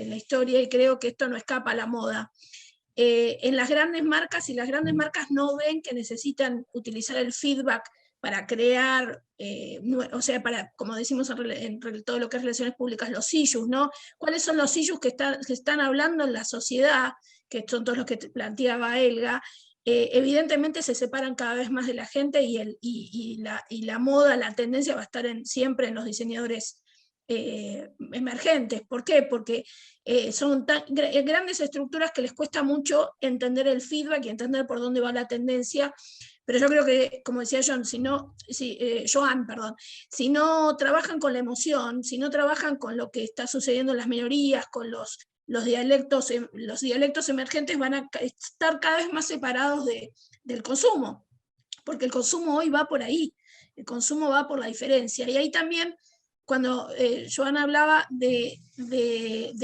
la historia, y creo que esto no escapa a la moda. En las grandes marcas, y las grandes marcas no ven que necesitan utilizar el feedback para crear, o sea, para, como decimos en todo lo que es relaciones públicas, los issues, ¿no? ¿Cuáles son los issues que están hablando en la sociedad? Que son todos los que planteaba Elga. Evidentemente se separan cada vez más de la gente, y la moda, la tendencia va a estar siempre en los diseñadores emergentes. ¿Por qué? Porque son grandes estructuras que les cuesta mucho entender el feedback y entender por dónde va la tendencia. Pero yo creo que, como decía Joan, si no trabajan con la emoción, si no trabajan con lo que está sucediendo en las minorías, con los dialectos emergentes, van a estar cada vez más separados del consumo, porque el consumo hoy va por ahí, el consumo va por la diferencia. Y ahí también, cuando Joan hablaba de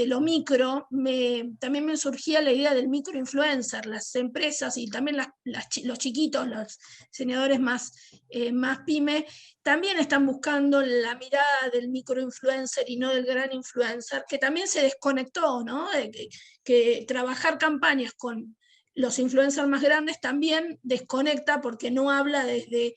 lo micro, también me surgía la idea del microinfluencer. Las empresas y también los chiquitos, los diseñadores más pyme, también están buscando la mirada del microinfluencer y no del gran influencer, que también se desconectó, ¿no? Que trabajar campañas con los influencers más grandes también desconecta, porque no habla desde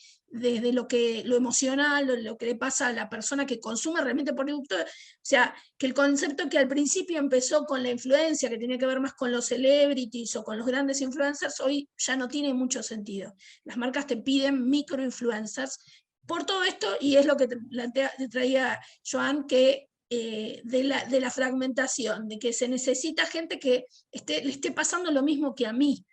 lo emocional, lo que le pasa a la persona que consume realmente producto. O sea, que el concepto que al principio empezó con la influencia, que tenía que ver más con los celebrities o con los grandes influencers, hoy ya no tiene mucho sentido. Las marcas te piden microinfluencers por todo esto, y es lo que te traía Joan, que de la fragmentación, de que se necesita gente que le esté pasando lo mismo que a mí,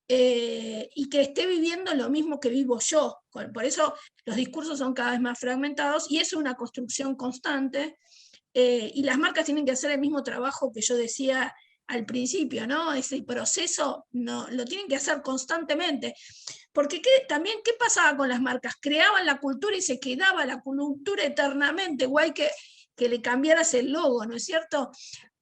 y que esté viviendo lo mismo que vivo yo. Por eso los discursos son cada vez más fragmentados, y es una construcción constante, y las marcas tienen que hacer el mismo trabajo que yo decía al principio, ¿no? Ese proceso lo tienen que hacer constantemente. Porque también, ¿qué pasaba con las marcas? Creaban la cultura y se quedaba la cultura eternamente, guay que le cambiaras el logo, ¿no es cierto?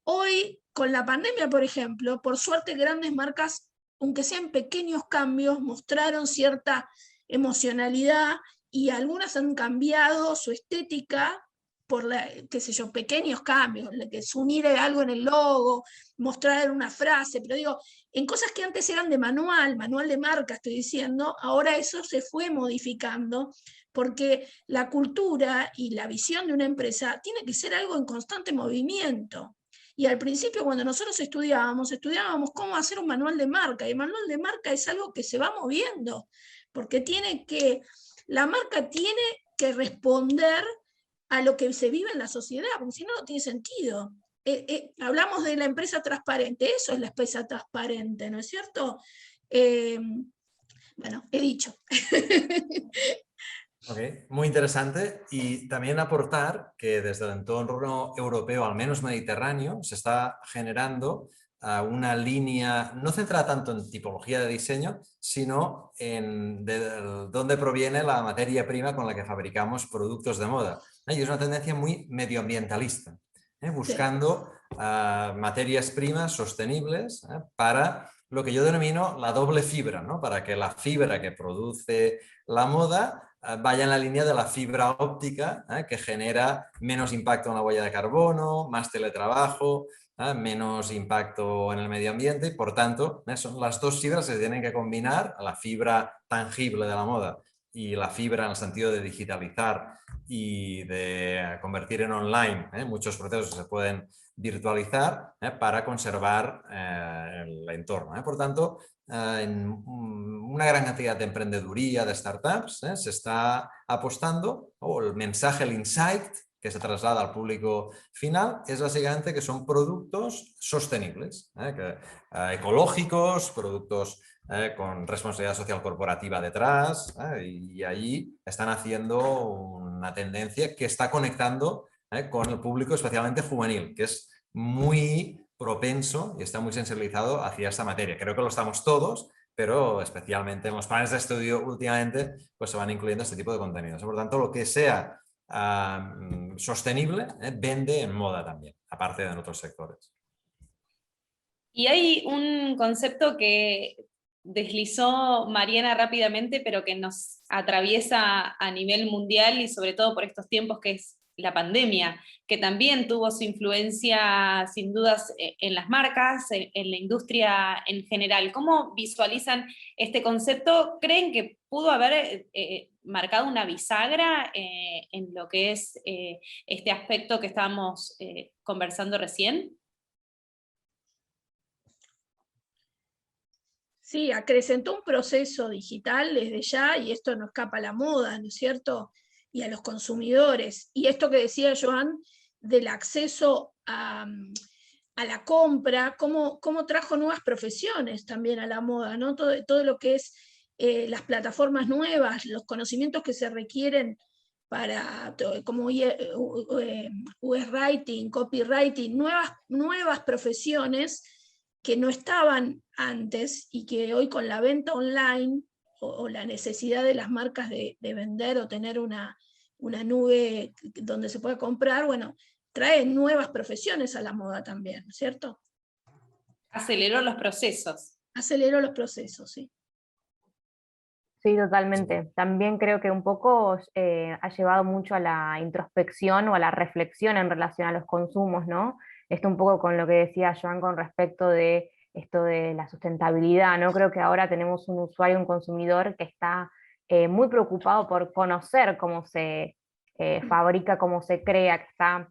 Hoy, con la pandemia, por ejemplo, por suerte grandes marcas, aunque sean pequeños cambios, mostraron cierta emocionalidad, y algunas han cambiado su estética por qué sé yo, pequeños cambios, que es unir algo en el logo, mostrar una frase, pero digo, en cosas que antes eran de manual de marca, estoy diciendo, ahora eso se fue modificando, porque la cultura y la visión de una empresa tiene que ser algo en constante movimiento. Y al principio, cuando nosotros estudiábamos cómo hacer un manual de marca, y el manual de marca es algo que se va moviendo, porque tiene que la marca tiene que responder a lo que se vive en la sociedad, porque si no, no tiene sentido. Hablamos de la empresa transparente, eso es la empresa transparente, ¿no es cierto? Bueno, he dicho. Okay. Muy interesante, y también aportar que desde el entorno europeo, al menos mediterráneo, se está generando una línea no centrada tanto en tipología de diseño, sino en de dónde proviene la materia prima con la que fabricamos productos de moda. Y es una tendencia muy medioambientalista, buscando materias primas sostenibles para lo que yo denomino la doble fibra, ¿no? Para que la fibra que produce la moda vaya en la línea de la fibra óptica, que genera menos impacto en la huella de carbono, más teletrabajo, menos impacto en el medio ambiente, y por tanto son las dos fibras que se tienen que combinar, la fibra tangible de la moda y la fibra en el sentido de digitalizar y de convertir en online muchos procesos que se pueden virtualizar para conservar el entorno. Por tanto, en una gran cantidad de emprendeduría, de startups, se está apostando, o el mensaje, el insight que se traslada al público final es básicamente que son productos sostenibles, ecológicos, productos con responsabilidad social corporativa detrás, y allí están haciendo una tendencia que está conectando con el público especialmente juvenil, que es muy propenso y está muy sensibilizado hacia esta materia. Creo que lo estamos todos, pero especialmente en los planes de estudio últimamente pues se van incluyendo este tipo de contenidos. Por lo tanto, lo que sea sostenible vende en moda también, aparte de en otros sectores. Y hay un concepto que deslizó Mariana rápidamente, pero que nos atraviesa a nivel mundial y sobre todo por estos tiempos, que es la pandemia, que también tuvo su influencia sin dudas en las marcas, en la industria en general. ¿Cómo visualizan este concepto? ¿Creen que pudo haber marcado una bisagra en lo que es este aspecto que estábamos conversando recién? Sí, acrecentó un proceso digital desde ya, y esto no escapa a la moda, ¿no es cierto? Y a los consumidores. Y esto que decía Joan del acceso a la compra, cómo trajo nuevas profesiones también a la moda, ¿no? Todo lo que es las plataformas nuevas, los conocimientos que se requieren para, como UX writing, copywriting, nuevas profesiones que no estaban antes y que hoy con la venta online o la necesidad de las marcas de vender o tener una nube donde se pueda comprar, bueno, trae nuevas profesiones a la moda también, ¿cierto? Aceleró los procesos. Aceleró los procesos, sí. Sí, totalmente. También creo que un poco ha llevado mucho a la introspección o a la reflexión en relación a los consumos, ¿no? Esto un poco con lo que decía Joan con respecto de esto de la sustentabilidad, ¿no? Creo que ahora tenemos un usuario, un consumidor que está muy preocupado por conocer cómo se fabrica, cómo se crea, que está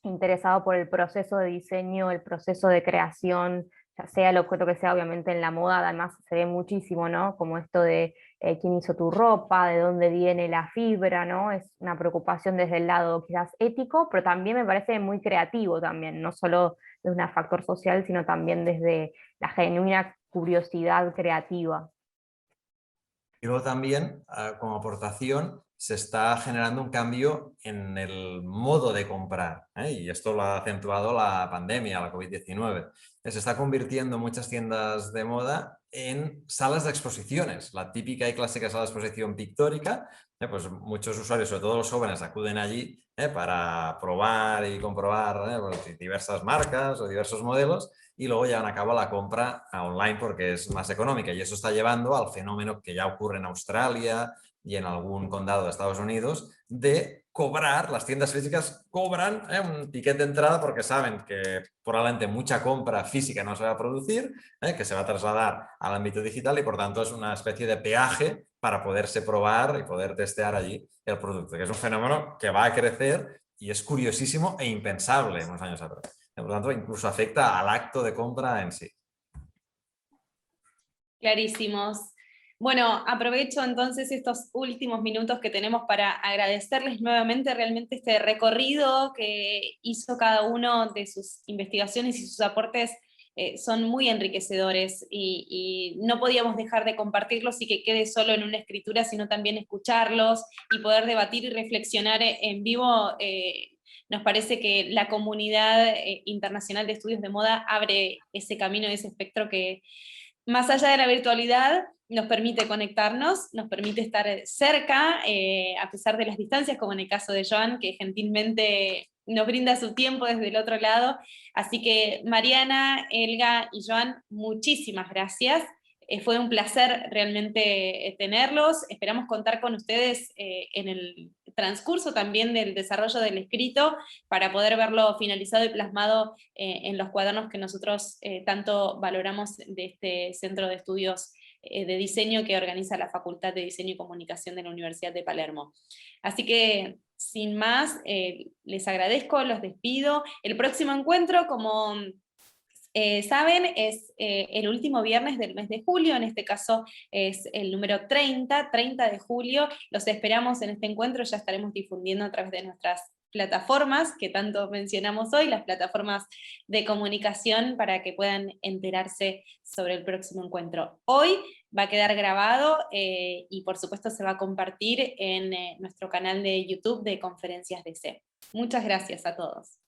interesado por el proceso de diseño, el proceso de creación, ya sea el objeto que sea. Obviamente en la moda además se ve muchísimo, ¿no? Como esto de quién hizo tu ropa, de dónde viene la fibra, ¿no? Es una preocupación desde el lado quizás ético, pero también me parece muy creativo también, no solo desde un factor social, sino también desde la genuina curiosidad creativa. Y luego también, como aportación, se está generando un cambio en el modo de comprar, y esto lo ha acentuado la pandemia, la COVID-19. Se está convirtiendo muchas tiendas de moda en salas de exposiciones, la típica y clásica sala de exposición pictórica. Pues muchos usuarios, sobre todo los jóvenes, acuden allí para probar y comprobar pues, diversas marcas o diversos modelos, y luego llevan a cabo la compra online porque es más económica, y eso está llevando al fenómeno que ya ocurre en Australia y en algún condado de Estados Unidos, de cobrar, las tiendas físicas cobran un ticket de entrada porque saben que probablemente mucha compra física no se va a producir, que se va a trasladar al ámbito digital, y por tanto es una especie de peaje para poderse probar y poder testear allí el producto, que es un fenómeno que va a crecer y es curiosísimo e impensable unos años atrás. Por lo tanto, incluso afecta al acto de compra en sí. Clarísimos. Bueno, aprovecho entonces estos últimos minutos que tenemos para agradecerles nuevamente realmente este recorrido que hizo cada uno de sus investigaciones y sus aportes. Son muy enriquecedores y no podíamos dejar de compartirlos y que quede solo en una escritura, sino también escucharlos y poder debatir y reflexionar en vivo. Nos parece que la comunidad internacional de estudios de moda abre ese camino, ese espectro que, más allá de la virtualidad, nos permite conectarnos, nos permite estar cerca, a pesar de las distancias, como en el caso de Joan, que gentilmente nos brinda su tiempo desde el otro lado. Así que Mariana, Elga y Joan, muchísimas gracias. Fue un placer realmente tenerlos. Esperamos contar con ustedes en el transcurso también del desarrollo del escrito para poder verlo finalizado y plasmado en los cuadernos que nosotros tanto valoramos de este Centro de Estudios de Diseño que organiza la Facultad de Diseño y Comunicación de la Universidad de Palermo. Así que, sin más, les agradezco, los despido. El próximo encuentro, como saben, es el último viernes del mes de julio, en este caso es el número 30 de julio. Los esperamos en este encuentro, ya estaremos difundiendo a través de nuestras plataformas que tanto mencionamos hoy, las plataformas de comunicación, para que puedan enterarse sobre el próximo encuentro. Hoy va a quedar grabado y por supuesto se va a compartir en nuestro canal de YouTube de Conferencias DC. Muchas gracias a todos.